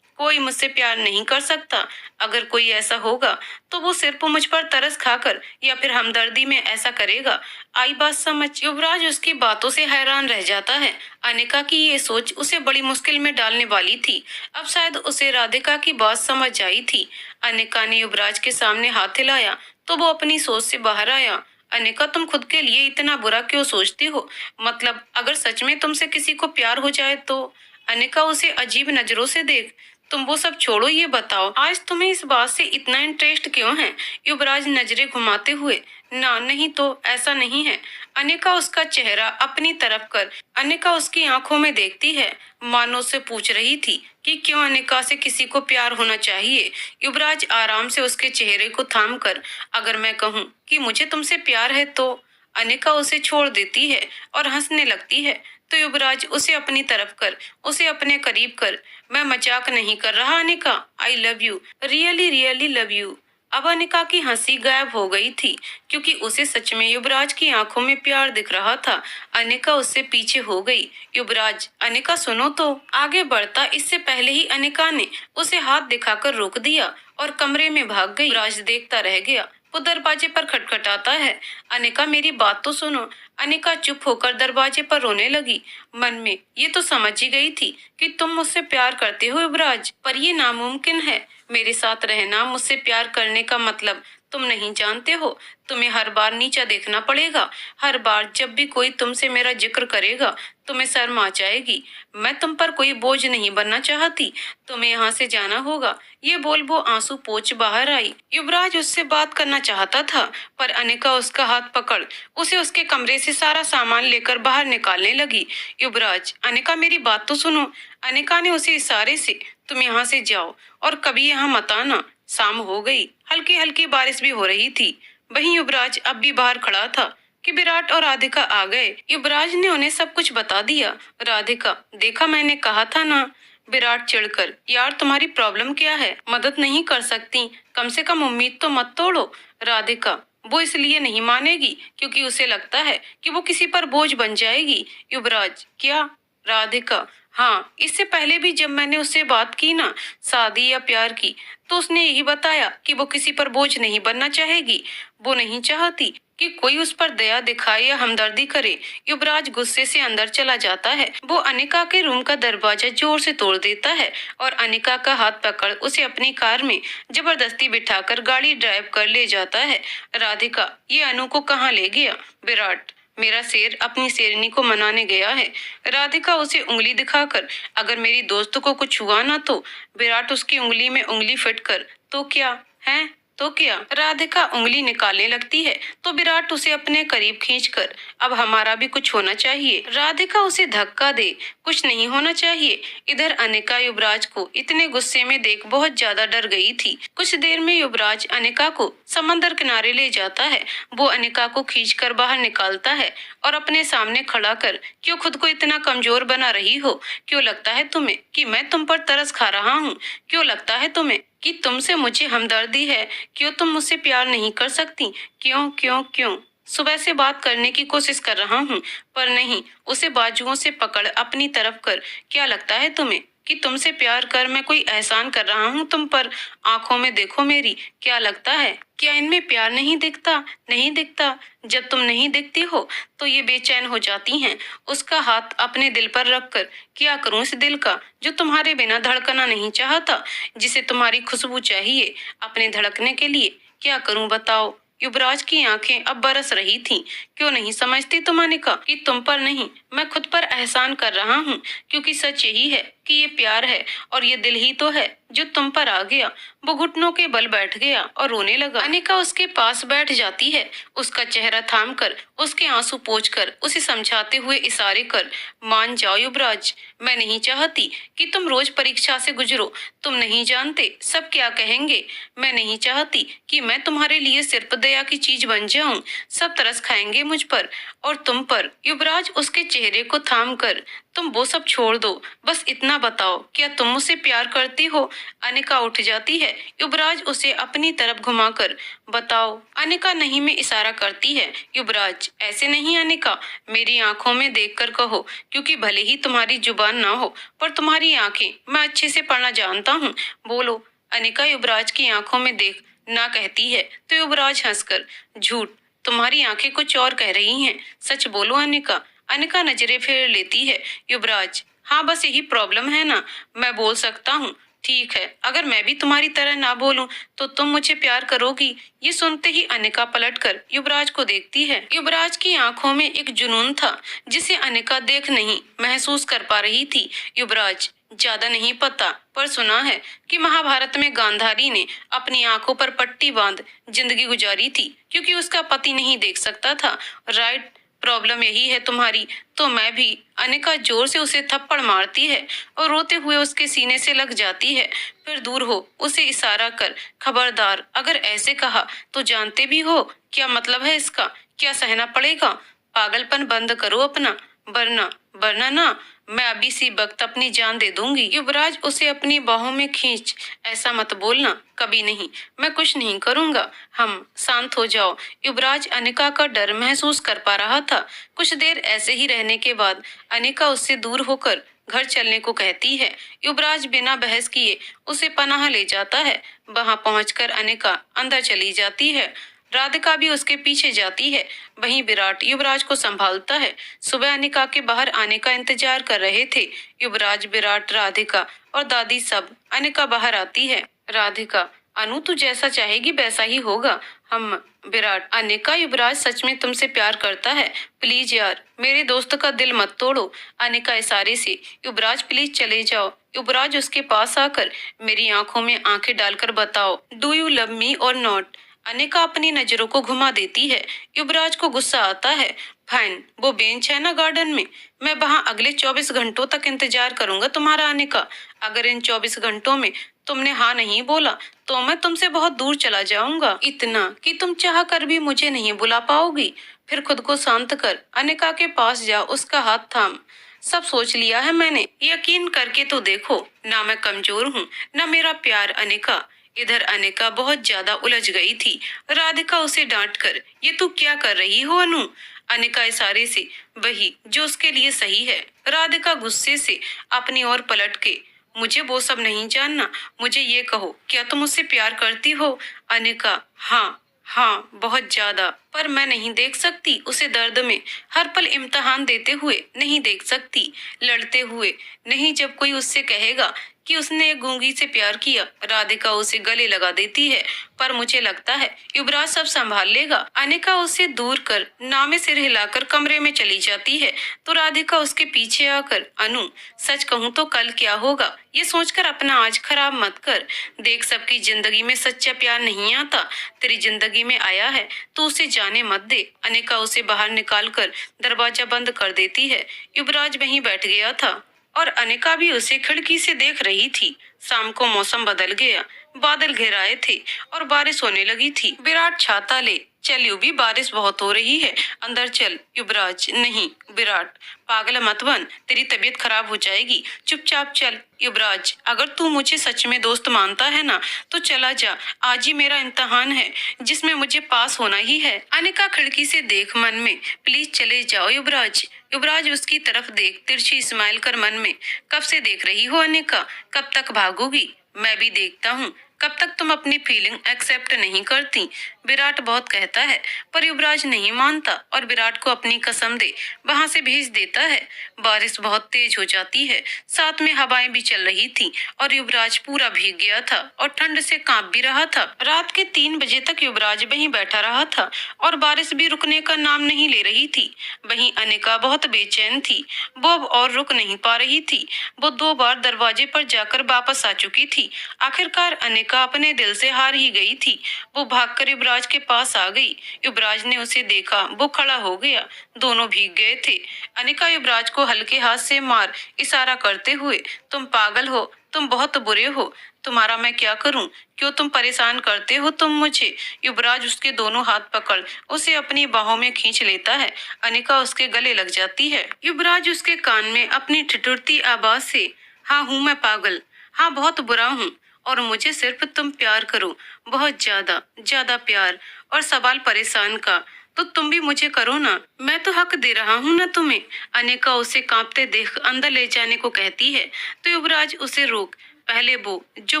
कोई मुझसे प्यार नहीं कर सकता। अगर कोई ऐसा होगा तो वो सिर्फ मुझ पर तरस खाकर या फिर हमदर्दी में ऐसा करेगा। आई बात समझ? युवराज उसकी बातों से हैरान रह जाता है। अनिका की ये सोच उसे बड़ी मुश्किल में डालने वाली थी। अब शायद उसे राधिका की बात समझ आई थी। अनिका ने युवराज के सामने हाथ हिलाया तो वो अपनी सोच से बाहर आया। अनिका, तुम खुद के लिए इतना बुरा क्यों सोचती हो? मतलब अगर सच में तुमसे किसी को प्यार हो जाए तो? अनिका उसे अजीब नजरों से देख, तुम वो सब छोड़ो, ये बताओ आज तुम्हें इस बात से इतना इंटरेस्ट क्यों है? युवराज नजरें घुमाते हुए, ना, नहीं तो ऐसा नहीं है। अनिका उसका चेहरा अपनी तरफ कर, अनिका उसकी आंखों में देखती है, मानो से पूछ रही थी कि क्यों अनिका से किसी को प्यार होना चाहिए। युवराज आराम से उसके चेहरे को थाम कर, अगर मैं कहूँ कि मुझे तुमसे प्यार है तो? अनिका उसे छोड़ देती है और हंसने लगती है। तो युवराज उसे अपनी तरफ कर, उसे अपने करीब कर, मैं मजाक नहीं कर रहा Anika, I love you, really really love you. अब अनिका की हंसी गायब हो गई थी, क्योंकि उसे सच में युवराज की आंखों में प्यार दिख रहा था। अनिका उससे पीछे हो गई। युवराज, अनिका सुनो तो। आगे बढ़ता इससे पहले ही अनिका ने उसे हाथ दिखाकर रोक दिया और कमरे में भाग गई। युवराज देखता रह गया। वो दरवाजे पर खटखटाता है। अनिका, मेरी बात तो सुनो। अनिका चुप होकर दरवाजे पर रोने लगी। मन में ये तो समझ ही गई थी कि तुम मुझसे प्यार करते हो युवराज, पर ये नामुमकिन है। मेरे साथ रहना, मुझसे प्यार करने का मतलब तुम नहीं जानते हो। तुम्हें हर बार नीचा देखना पड़ेगा। हर बार जब भी कोई तुमसे मेरा जिक्र करेगा, तुम्हें शर्म आ जाएगी। मैं तुम पर कोई बोझ नहीं बनना चाहती। तुम्हें यहाँ से जाना होगा। ये बोल वो आंसू पोंछ बाहर आई। युवराज उससे बात करना चाहता था, पर अनिका उसका हाथ पकड़ उसे उसके कमरे से सारा सामान लेकर बाहर निकालने लगी। युवराज, अनिका मेरी बात तो सुनो। अनिका ने उसे इशारे से, तुम यहाँ से जाओ और कभी यहाँ मत आना। शाम हो गई, हल्की हल्की बारिश भी हो रही थी। वहीं युवराज अब भी बाहर खड़ा था कि विराट और राधिका आ गए। युवराज ने उन्हें सब कुछ बता दिया। राधिका, देखा मैंने कहा था ना। विराट चिढ़कर, यार तुम्हारी प्रॉब्लम क्या है? मदद नहीं कर सकती? कम से कम उम्मीद तो मत तोड़ो। राधिका, वो इसलिए नहीं मानेगी क्योंकि उसे लगता है कि वो किसी पर बोझ बन जाएगी। युवराज, क्या? राधिका, हाँ, इससे पहले भी जब मैंने उससे बात की ना, शादी या प्यार की, तो उसने यही बताया कि वो किसी पर बोझ नहीं बनना चाहेगी। वो नहीं चाहती कि कोई उस पर दया दिखाए या हमदर्दी करे। युवराज गुस्से से अंदर चला जाता है। वो अनिका के रूम का दरवाजा जोर से तोड़ देता है और अनिका का हाथ पकड़ उसे अपनी कार में जबरदस्ती बिठाकर गाड़ी ड्राइव कर ले जाता है। राधिका, ये अनु को कहाँ ले गया? विराट, मेरा शेर अपनी शेरनी को मनाने गया है। राधिका उसे उंगली दिखाकर, अगर मेरी दोस्त को कुछ हुआ ना तो? विराट उसकी उंगली में उंगली फिट कर, तो क्या है? तो क्या? राधिका उंगली निकालने लगती है तो विराट उसे अपने करीब खींचकर, अब हमारा भी कुछ होना चाहिए। राधिका उसे धक्का दे, कुछ नहीं होना चाहिए। इधर अनिका युवराज को इतने गुस्से में देख बहुत ज्यादा डर गई थी। कुछ देर में युवराज अनिका को समंदर किनारे ले जाता है। वो अनिका को खींचकर बाहर निकालता है और अपने सामने खड़ा कर, क्यों खुद को इतना कमजोर बना रही हो? क्यों लगता है तुम्हें कि मैं तुम पर तरस खा रहा हूँ? क्यों लगता है तुम्हें कि तुमसे मुझे हमदर्दी है? क्यों तुम मुझसे प्यार नहीं कर सकती? क्यों क्यों क्यों? सुबह से बात करने की कोशिश कर रहा हूँ, पर नहीं। उसे बाजुओं से पकड़ अपनी तरफ कर। क्या लगता है तुम्हें कि तुमसे प्यार कर मैं कोई एहसान कर रहा हूँ तुम पर? आंखों में देखो मेरी, क्या लगता है? क्या इनमें प्यार नहीं दिखता? नहीं दिखता? जब तुम नहीं दिखती हो तो ये बेचैन हो जाती हैं। उसका हाथ अपने दिल पर रखकर, क्या करूं इस दिल का जो तुम्हारे बिना धड़कना नहीं चाहता, जिसे तुम्हारी खुशबू चाहिए अपने धड़कने के लिए? क्या करूं बताओ? युवराज की आंखें अब बरस रही थीं। क्यों नहीं समझती तुम अनिका कि तुम पर नहीं, मैं खुद पर एहसान कर रहा हूँ, क्योंकि सच यही है कि ये प्यार है और ये दिल ही तो है जो तुम पर आ गया। वो घुटनों के बल बैठ गया और रोने लगा। अनिका उसके पास बैठ जाती है, उसका चेहरा थाम कर, उसके आंसू पोंछ कर, उसे समझाते हुए इशारे कर, मान जाओ युवराज, मैं नहीं चाहती कि तुम रोज परीक्षा से गुजरो। तुम नहीं जानते सब क्या कहेंगे। मैं नहीं चाहती कि मैं तुम्हारे लिए सिर्फ दया की चीज बन जाऊं। सब तरस खाएंगे मुझ पर और तुम पर। युवराज उसके चेहरे को थाम कर, तुम वो सब छोड़ दो, बस इतना बताओ, क्या तुम मुझसे प्यार करती हो? अनिका उठ जाती है। युवराज उसे अपनी तरफ घुमाकर, बताओ। अनिका नहीं में इशारा करती है। युवराज, ऐसे नहीं अनिका, मेरी आंखों में देखकर कहो, क्योंकि भले ही तुम्हारी जुबान ना हो, पर तुम्हारी आंखें मैं अच्छे से पढ़ना जानता हूँ। बोलो। अनिका युवराज की आंखों में देख ना कहती है तो युवराज हंसकर, झूठ, तुम्हारी आंखें कुछ और कह रही हैं। सच बोलो अनिका। अनिका नजरें फेर लेती है। युवराज, हाँ, बस यही प्रॉब्लम है ना, मैं बोल सकता हूँ। ठीक है, अगर मैं भी तुम्हारी तरह ना बोलूं तो तुम मुझे प्यार करोगी? ये सुनते ही अनिका पलटकर युवराज को देखती है। युवराज की आंखों में एक जुनून था जिसे अनिका देख नहीं, महसूस कर पा रही थी। युवराज, ज्यादा नहीं पता, पर सुना है कि महाभारत में गांधारी ने अपनी आंखों पर पट्टी बांध जिंदगी गुजारी थी, क्योंकि उसका पति नहीं देख सकता था। राइट, प्रॉब्लम यही है तुम्हारी तो मैं भी। अनिका जोर से उसे थप्पड़ मारती है और रोते हुए उसके सीने से लग जाती है। फिर दूर हो उसे इशारा कर, खबरदार, अगर ऐसे कहा तो जानते भी हो क्या मतलब है इसका? क्या सहना पड़ेगा? पागलपन बंद करो अपना, वरना वरना ना मैं अभी सी वक्त अपनी जान दे दूंगी। युवराज उसे अपनी बाहों में खींच, ऐसा मत बोलना, कभी नहीं, मैं कुछ नहीं करूंगा। हम शांत हो जाओ। युवराज अनिका का डर महसूस कर पा रहा था। कुछ देर ऐसे ही रहने के बाद अनिका उससे दूर होकर घर चलने को कहती है। युवराज बिना बहस किए उसे पनाह ले जाता है। वहां पहुंचकर अनिका अंदर चली जाती है। राधिका भी उसके पीछे जाती है। वहीं विराट युवराज को संभालता है। सुबह अनिका के बाहर आने का इंतजार कर रहे थे। युवराज, विराट, राधिका और दादी सब। अनिका बाहर आती है। राधिका, अनु तू जैसा चाहेगी वैसा ही होगा। हम। विराट, अनिका, युवराज सच में तुमसे प्यार करता है। प्लीज यार, मेरे दोस्त का दिल मत तोड़ो। अनिका इशारे से, युवराज प्लीज चले जाओ। युवराज उसके पास आकर, मेरी आंखों में आंखें डालकर बताओ, डू यू लव मी और नॉट। अनिका अपनी नजरों को घुमा देती है। युवराज को गुस्सा आता है। फाइन, वो बेंच है ना गार्डन में, मैं वहां अगले 24 घंटों तक इंतजार करूंगा तुम्हारा आने का। अगर इन 24 घंटों में तुमने हाँ नहीं बोला तो मैं तुमसे बहुत दूर चला जाऊंगा, इतना कि तुम चाह कर भी मुझे नहीं बुला पाओगी। फिर खुद को शांत कर, अनिका के पास जा, उसका हाथ थाम। सब सोच लिया है मैंने, यकीन करके तो देखो। ना मैं कमजोर हूँ, ना मेरा प्यार। अनिका। इधर अनिका बहुत ज्यादा उलझ गई थी। राधिका उसे डांट कर, ये तू क्या कर रही हो अनु। अनिका इशारे से, वही जो उसके लिए सही है। राधिका गुस्से से अपनी ओर पलट के, मुझे वो सब नहीं जानना, मुझे ये कहो, क्या तुम मुझसे प्यार करती हो। अनिका, हाँ हाँ, बहुत ज्यादा। पर मैं नहीं देख सकती उसे दर्द में, हर पल इम्तिहान देते हुए नहीं देख सकती, लड़ते हुए नहीं। जब कोई उससे कहेगा कि उसने एक गूंगी से प्यार किया, राधिका उसे गले लगा देती है। पर मुझे लगता है युवराज सब संभाल लेगा। अनिका उसे दूर कर नामे सिर हिलाकर कमरे में चली जाती है तो राधिका उसके पीछे आकर, अनु सच कहूँ तो कल क्या होगा ये सोचकर अपना आज खराब मत कर। देख, सबकी जिंदगी में सच्चा प्यार नहीं आता, तेरी जिंदगी में आया है तो उसे जाने मत दे। अनिका उसे बाहर निकाल कर दरवाजा बंद कर देती है। युवराज वहीं बैठ गया था और अनिका भी उसे खिड़की से देख रही थी। शाम को मौसम बदल गया, बादल घेराए थे और बारिश होने लगी थी। विराट, छाता ले, चल यूबी, बारिश बहुत हो रही है, अंदर चल। युवराज, नहीं। विराट, पागल मत बन, तेरी तबीयत खराब हो जाएगी, चुपचाप चल। युवराज, अगर तू मुझे सच में दोस्त मानता है ना तो चला जा, आज ही मेरा इम्तिहान है जिसमें मुझे पास होना ही है। अनिका खिड़की से देख मन में, प्लीज चले जाओ युवराज। युवराज उसकी तरफ देख तिरछी स्माइल कर मन में, कब से देख रही हो अनिका, कब तक भागोगी। मैं भी देखता हूँ कब तक तुम अपनी फीलिंग एक्सेप्ट नहीं करती। विराट बहुत कहता है पर युवराज नहीं मानता और विराट को अपनी कसम दे वहां से भेज देता है। बारिश बहुत तेज हो जाती है, साथ में हवाएं भी चल रही थी और युवराज पूरा भीग गया था और ठंड से कांप भी रहा था। रात के 3 बजे तक युवराज वहीं बैठा रहा था और बारिश भी रुकने का नाम नहीं ले रही थी। वहीं अनिका बहुत बेचैन थी, वो अब और रुक नहीं पा रही थी। वो 2 बार दरवाजे पर जाकर वापस आ चुकी थी। आखिरकार अनिका अपने दिल से हार ही गई थी। वो भागकर युवराज के पास आ गई। युवराज ने उसे देखा, वो खड़ा हो गया, दोनों भीग गए थे। अनिका युवराज को हल्के हाथ से मार इशारा करते हुए, तुम पागल हो, तुम बहुत बुरे हो, तुम्हारा मैं क्या करूं, क्यों तुम परेशान करते हो तुम मुझे। युवराज उसके दोनों हाथ पकड़ उसे अपनी बाहों में खींच लेता है। अनिका उसके गले लग जाती है। युवराज उसके कान में अपनी ठिठुरती आवाज से, हाँ हूँ मैं पागल, हाँ बहुत बुरा हूँ और मुझे सिर्फ तुम प्यार करो, बहुत ज्यादा ज्यादा प्यार। और सवाल परेशान का, तो तुम भी मुझे करो ना, मैं तो हक दे रहा हूँ ना तुम्हें। अनिका उसे कांपते देख अंदर ले जाने को कहती है तो युवराज उसे रोक, पहले वो जो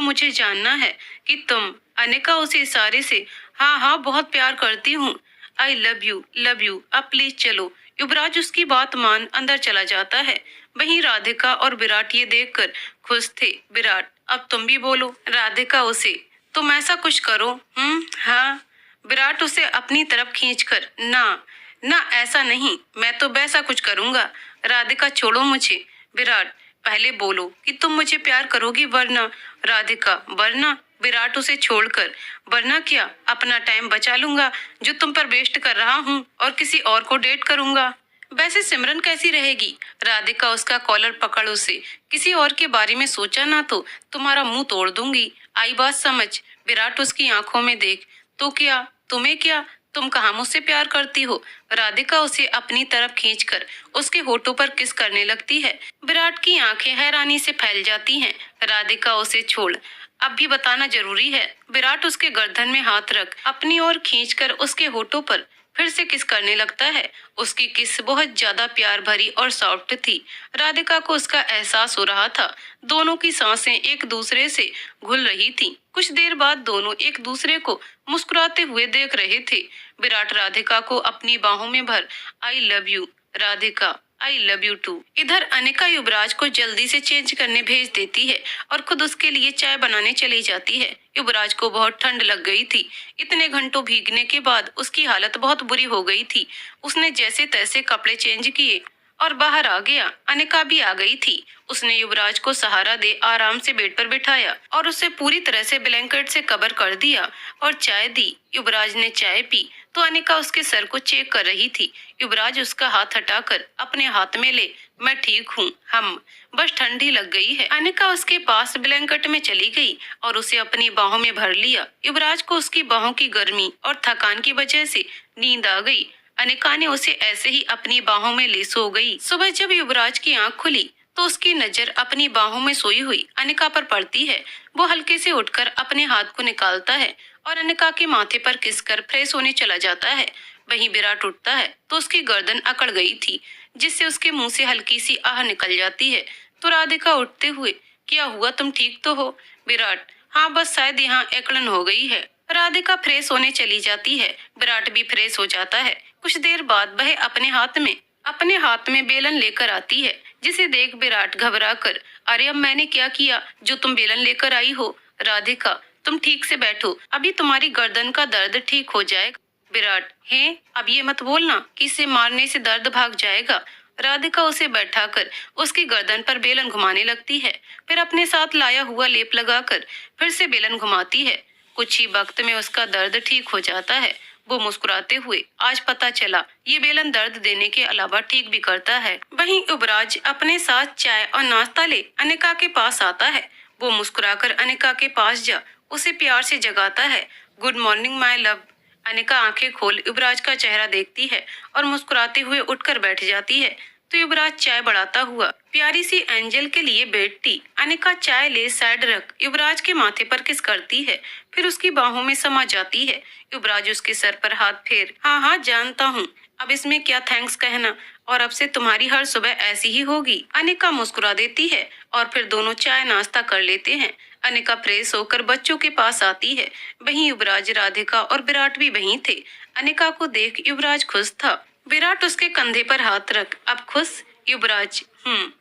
मुझे जानना है कि तुम। अनिका उसे इशारे से, हाँ हाँ बहुत प्यार करती हूँ, आई लव यू, अब प्लीज चलो। युवराज उसकी बात मान अंदर चला जाता है। वहीं राधिका और विराट ये देखकर खुश थे। विराट, अब तुम भी बोलो। राधिका उसे, तुम ऐसा कुछ करो। हाँ। विराट उसे अपनी तरफ खींचकर, ना ना ऐसा नहीं, मैं तो वैसा कुछ करूंगा। राधिका, छोड़ो मुझे। विराट, पहले बोलो कि तुम मुझे प्यार करोगी वरना। राधिका, वरना। विराट उसे छोड़कर, वरना क्या, अपना टाइम बचा लूंगा जो तुम पर वेस्ट कर रहा हूँ और किसी और को डेट करूंगा। वैसे सिमरन कैसी रहेगी। राधिका उसका कॉलर पकड़ उसे, किसी और के बारे में सोचा ना तो तुम्हारा मुंह तोड़ दूंगी, आई बात समझ। विराट उसकी आंखों में देख, तो क्या, तुम्हें क्या, तुम कहाँ मुझसे प्यार करती हो। राधिका उसे अपनी तरफ खींचकर उसके होठों पर किस करने लगती है। विराट की आंखें हैरानी से फैल जाती हैं। राधिका उसे छोड़, अब भी बताना जरूरी है। विराट उसके गर्दन में हाथ रख अपनी ओर खींचकर उसके होठों पर फिर से किस करने लगता है। उसकी किस बहुत ज्यादा प्यार भरी और सॉफ्ट थी। राधिका को उसका एहसास हो रहा था। दोनों की सांसें एक दूसरे से घुल रही थीं। कुछ देर बाद दोनों एक दूसरे को मुस्कुराते हुए देख रहे थे। विराट राधिका को अपनी बाहों में भर I love you Radhika, I love you too. इधर अनिका युवराज को जल्दी से चेंज करने भेज देती है और खुद उसके लिए चाय बनाने चली जाती है। युवराज को बहुत ठंड लग गई थी। इतने घंटों भीगने के बाद उसकी हालत बहुत बुरी हो गई थी। उसने जैसे तैसे कपड़े चेंज किए और बाहर आ गया। अनिका भी आ गई थी। उसने युवराज को सहारा दे आराम से बेड पर बिठाया और उसे पूरी तरह से ब्लैंकेट से कवर कर दिया और चाय दी। युवराज ने चाय पी तो अनिका उसके सर को चेक कर रही थी। युवराज उसका हाथ हटाकर अपने हाथ में ले, मैं ठीक हूँ, हम बस ठंडी लग गई है। अनिका उसके पास ब्लैंकेट में चली गई और उसे अपनी बाहों में भर लिया। युवराज को उसकी बाहों की गर्मी और थकान की वजह से नींद आ गई। अनिका ने उसे ऐसे ही अपनी बाहों में ले सो गई। सुबह जब युवराज की आंख खुली तो उसकी नजर अपनी बाहों में सोई हुई अनिका पर पड़ती है। वो हल्के से उठकर अपने हाथ को निकालता है और अनिका के माथे पर किस कर फ्रेश होने चला जाता है। वहीं विराट उठता है तो उसकी गर्दन अकड़ गई थी, जिससे उसके मुंह से हल्की सी आह निकल जाती है। तो राधिका उठते हुए, क्या हुआ, तुम ठीक तो हो? विराट, हाँ बस शायद यहाँ एकलन हो गई है। राधिका फ्रेश होने चली जाती है। विराट भी फ्रेश हो जाता है। कुछ देर बाद वह अपने हाथ में बेलन लेकर आती है, जिसे देख विराट घबरा कर, अरे अब मैंने क्या किया जो तुम बेलन लेकर आई हो? राधिका, तुम ठीक से बैठो, अभी तुम्हारी गर्दन का दर्द ठीक हो जाएगा। विराट, है अब ये मत बोलना कि इसे मारने से दर्द भाग जाएगा। राधिका उसे बैठाकर उसकी गर्दन पर बेलन घुमाने लगती है। फिर अपने साथ लाया हुआ लेप लगाकर फिर से बेलन घुमाती है। कुछ ही वक्त में उसका दर्द ठीक हो जाता है। वो मुस्कुराते हुए, आज पता चला ये बेलन दर्द देने के अलावा ठीक भी करता है। वहीं युवराज अपने साथ चाय और नाश्ता ले अनिका के पास आता है। वो मुस्कुराकर अनिका के पास जा उसे प्यार से जगाता है। Good morning my love. Anika आंखें खोल युवराज का चेहरा देखती है और मुस्कुराते हुए उठकर बैठ जाती है। तो युवराज चाय बढ़ाता हुआ प्यारी सी एंजल के लिए बैठती। अनिका चाय ले साइड रख युवराज के माथे पर किस करती है, फिर उसकी बाहों में समा जाती है। युवराज उसके सर पर हाथ फेर, हाँ हाँ जानता हूँ, अब इसमें क्या थैंक्स कहना, और अब से तुम्हारी हर सुबह ऐसी ही होगी। अनिका मुस्कुरा देती है और फिर दोनों चाय नाश्ता कर लेते हैं। अनिका फ्रेश होकर बच्चों के पास आती है। वहीं युवराज, राधिका और विराट भी वहीं थे। अनिका को देख युवराज खुश था। विराट उसके कंधे पर हाथ रख, अब खुश? युवराज,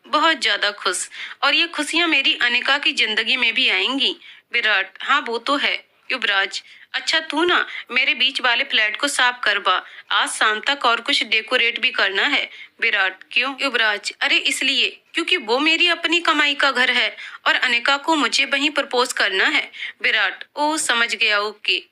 बहुत ज्यादा खुश, और ये खुशियाँ मेरी अनिका की जिंदगी में भी आएंगी। विराट, हाँ वो तो है। युवराज, अच्छा तू ना मेरे बीच वाले फ्लैट को साफ करवा, आज शाम तक और कुछ डेकोरेट भी करना है। विराट, क्यों? युवराज, अरे इसलिए क्योंकि वो मेरी अपनी कमाई का घर है और अनिका को मुझे वहीं प्रपोज करना है। विराट, ओ समझ गया, ओके।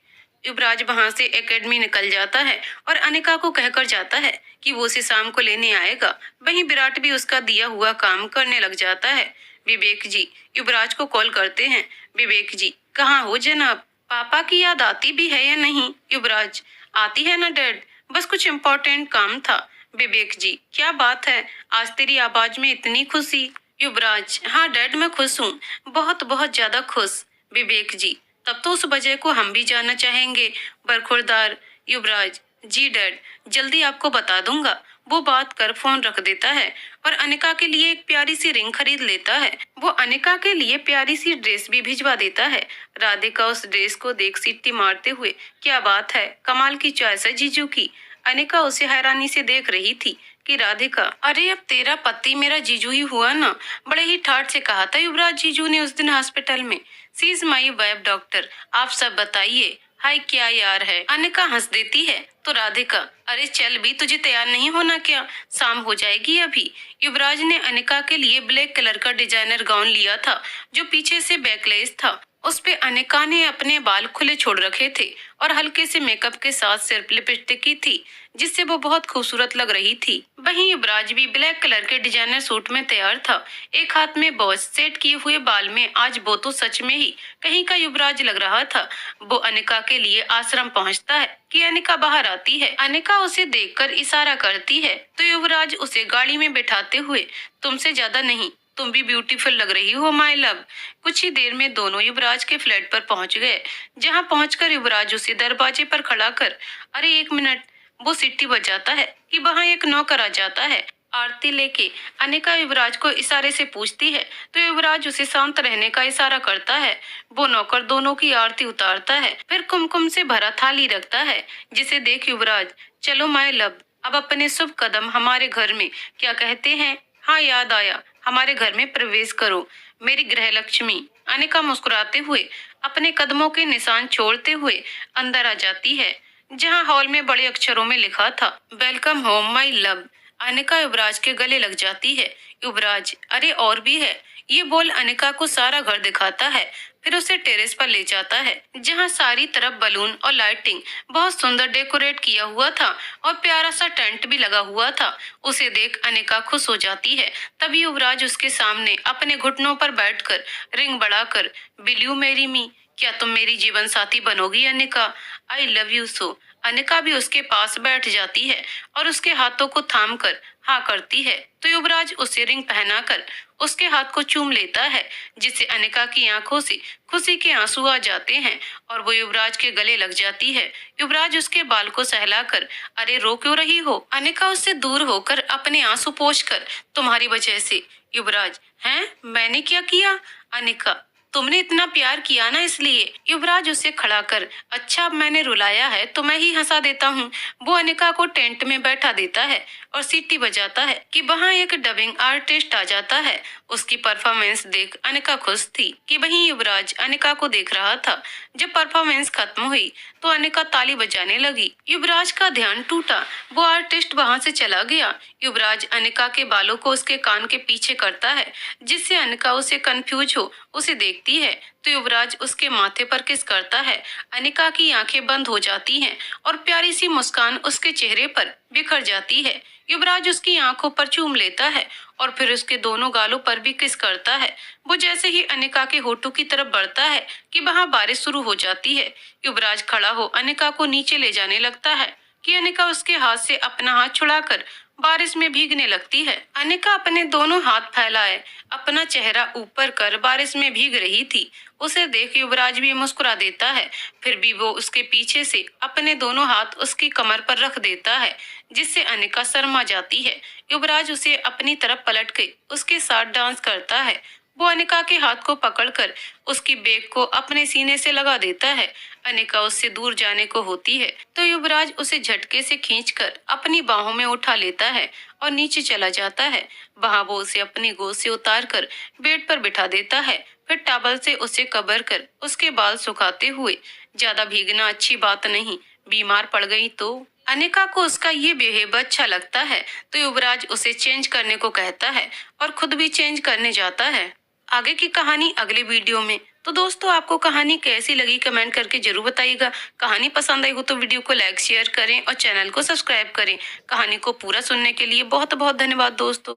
युवराज वहां से एकेडमी निकल जाता है और अनिका को कहकर जाता है कि वो उसे शाम को लेने आएगा। वहीं विराट भी उसका दिया हुआ काम करने लग जाता है। विवेक जी युवराज को कॉल करते हैं। विवेक जी, कहाँ हो जनाब? पापा की याद आती भी है या नहीं? युवराज, आती है ना डैड, बस कुछ इम्पोर्टेंट काम था। विवेक जी, क्या बात है, आज तेरी आवाज में इतनी खुशी? युवराज, हाँ डैड मैं खुश हूँ, बहुत बहुत ज्यादा खुश। विवेक जी, तब तो उस वजह को हम भी जानना चाहेंगे, बरखुरदार। युवराज, जी डैड, जल्दी आपको बता दूंगा। वो बात कर फोन रख देता है और अनिका के लिए एक प्यारी सी रिंग खरीद लेता है। वो अनिका के लिए प्यारी सी ड्रेस भी भिजवा देता है। राधिका उस ड्रेस को देख सीटी मारते हुए, क्या बात है, कमाल की चॉइस है जीजू की। अनिका उसे हैरानी से देख रही थी कि राधिका, अरे अब तेरा पति मेरा जीजू ही हुआ ना, बड़े ही ठाट से कहा था युवराज जीजू ने उस दिन हॉस्पिटल में। सी इज माई वाइफ डॉक्टर, आप सब बताइए। हाय क्या यार है। अनिका हंस देती है तो राधिका, अरे चल भी, तुझे तैयार नहीं होना क्या, शाम हो जाएगी अभी। युवराज ने अनिका के लिए ब्लैक कलर का डिजाइनर गाउन लिया था जो पीछे से बैकलेस था। उस पे अनिका ने अपने बाल खुले छोड़ रखे थे और हल्के से मेकअप के साथ सिर्फ लिपस्टिक की थी, जिससे वो बहुत खूबसूरत लग रही थी। वहीं युवराज भी ब्लैक कलर के डिजाइनर सूट में तैयार था। एक हाथ में बॉस सेट किए हुए बाल में आज वो तो सच में ही कहीं का युवराज लग रहा था। वो अनिका के लिए आश्रम पहुंचता है कि अनिका बाहर आती है। अनिका उसे देखकर इशारा करती है तो युवराज उसे गाड़ी में बैठाते हुए, तुमसे ज्यादा नहीं, तुम भी ब्यूटीफुल लग रही हो माय लव। कुछ ही देर में दोनों युवराज के फ्लैट पर पहुंच गए, जहां पहुंचकर युवराज उसे दरवाजे पर खड़ा कर, अरे एक मिनट, वो सीटी बजाता है कि वहाँ एक नौकर आ जाता है। आरती लेके अनिका युवराज को इशारे से पूछती है तो युवराज उसे शांत रहने का इशारा करता है। वो नौकर दोनों की आरती उतारता है, फिर कुमकुम से भरा थाली रखता है, जिसे देख युवराज, चलो माय लव, अब अपने शुभ कदम हमारे घर में क्या कहते हैं। हाँ याद आया, हमारे घर में प्रवेश करो मेरी गृह लक्ष्मी। अनिका मुस्कुराते हुए अपने कदमों के निशान छोड़ते हुए अंदर आ जाती है, जहाँ हॉल में बड़े अक्षरों में लिखा था, welcome home my love. Anika Yuvraj के गले लग जाती है। युवराज, अरे और भी है, ये बोल अनिका को सारा घर दिखाता है, फिर उसे टेरेस पर ले जाता है, जहाँ सारी तरफ बलून और लाइटिंग बहुत सुंदर डेकोरेट किया हुआ था और प्यारा सा टेंट भी लगा हुआ था। उसे देख अनिका खुश हो जाती है। तभी युवराज उसके सामने अपने घुटनों पर बैठकर रिंग बढ़ाकर, विल यू मैरी मी, क्या तुम मेरी जीवन साथी बनोगी Anika, I love you so. Anika भी उसके पास बैठ जाती है और उसके हाथों को थाम कर हाँ करती है, तो युवराज उसे रिंग पहनाकर उसके हाथ को चूम लेता है, जिससे अनिका की आंखों से खुशी के आंसू आ जाते हैं और वो युवराज के गले लग जाती है। युवराज उसके बाल को सहलाकर, अरे रो क्यों रही हो। अनिका उससे दूर होकर अपने आंसू पोंछकर, तुम्हारी वजह से। युवराज, हैं, मैंने क्या किया। अनिका, तुमने इतना प्यार किया ना इसलिए। युवराज उसे खड़ा कर, अच्छा अब मैंने रुलाया है तो मैं ही हंसा देता हूँ। वो अनिका को टेंट में बैठा देता है और सीटी बजाता है कि वहाँ एक डबिंग आर्टिस्ट आ जाता है। उसकी परफॉर्मेंस देख अनिका खुश थी कि वहीं युवराज अनिका को देख रहा था। जब परफॉर्मेंस खत्म हुई तो अनिका ताली बजाने लगी। युवराज का ध्यान टूटा, वो आर्टिस्ट वहाँ से चला गया। युवराज अनिका के बालों को उसके कान के पीछे करता है, जिससे अनिका उसे कंफ्यूज हो उसे देखती है, तो युवराज उसके माथे पर किस करता है। अनिका की आंखें बंद हो जाती हैं और प्यारी सी मुस्कान उसके चेहरे पर बिखर जाती है। युवराज उसकी आंखों पर चूम लेता है और फिर उसके दोनों गालों पर भी किस करता है। वो जैसे ही अनिका के होठों की तरफ बढ़ता है कि वहाँ बारिश शुरू हो जाती है। युवराज खड़ा हो अनिका को नीचे ले जाने लगता है कि अनिका उसके हाथ से अपना हाथ छुड़ाकर बारिश में भीगने लगती है। अनिका अपने दोनों हाथ फैलाए अपना चेहरा ऊपर कर बारिश में भीग रही थी। उसे देख युवराज भी मुस्कुरा देता है, फिर भी वो उसके पीछे से अपने दोनों हाथ उसकी कमर पर रख देता है, जिससे अनिका शर्मा जाती है। युवराज उसे अपनी तरफ पलट के उसके साथ डांस करता है। वो अनिका के हाथ को पकड़कर उसकी बैग को अपने सीने से लगा देता है। अनिका उससे दूर जाने को होती है तो युवराज उसे झटके से खींचकर अपनी बाहों में उठा लेता है और नीचे चला जाता है। वहाँ वो उसे अपनी गोद से उतार कर बेड पर बिठा देता है, फिर टॉवल से उसे कवर कर उसके बाल सुखाते हुए, ज्यादा भीगना अच्छी बात नहीं, बीमार पड़ गई तो। अनिका को उसका ये बिहेव अच्छा लगता है तो युवराज उसे चेंज करने को कहता है और खुद भी चेंज करने जाता है। आगे की कहानी अगले वीडियो में। तो दोस्तों, आपको कहानी कैसी लगी कमेंट करके जरूर बताइएगा। कहानी पसंद आई हो तो वीडियो को लाइक शेयर करें और चैनल को सब्सक्राइब करें। कहानी को पूरा सुनने के लिए बहुत बहुत धन्यवाद दोस्तों।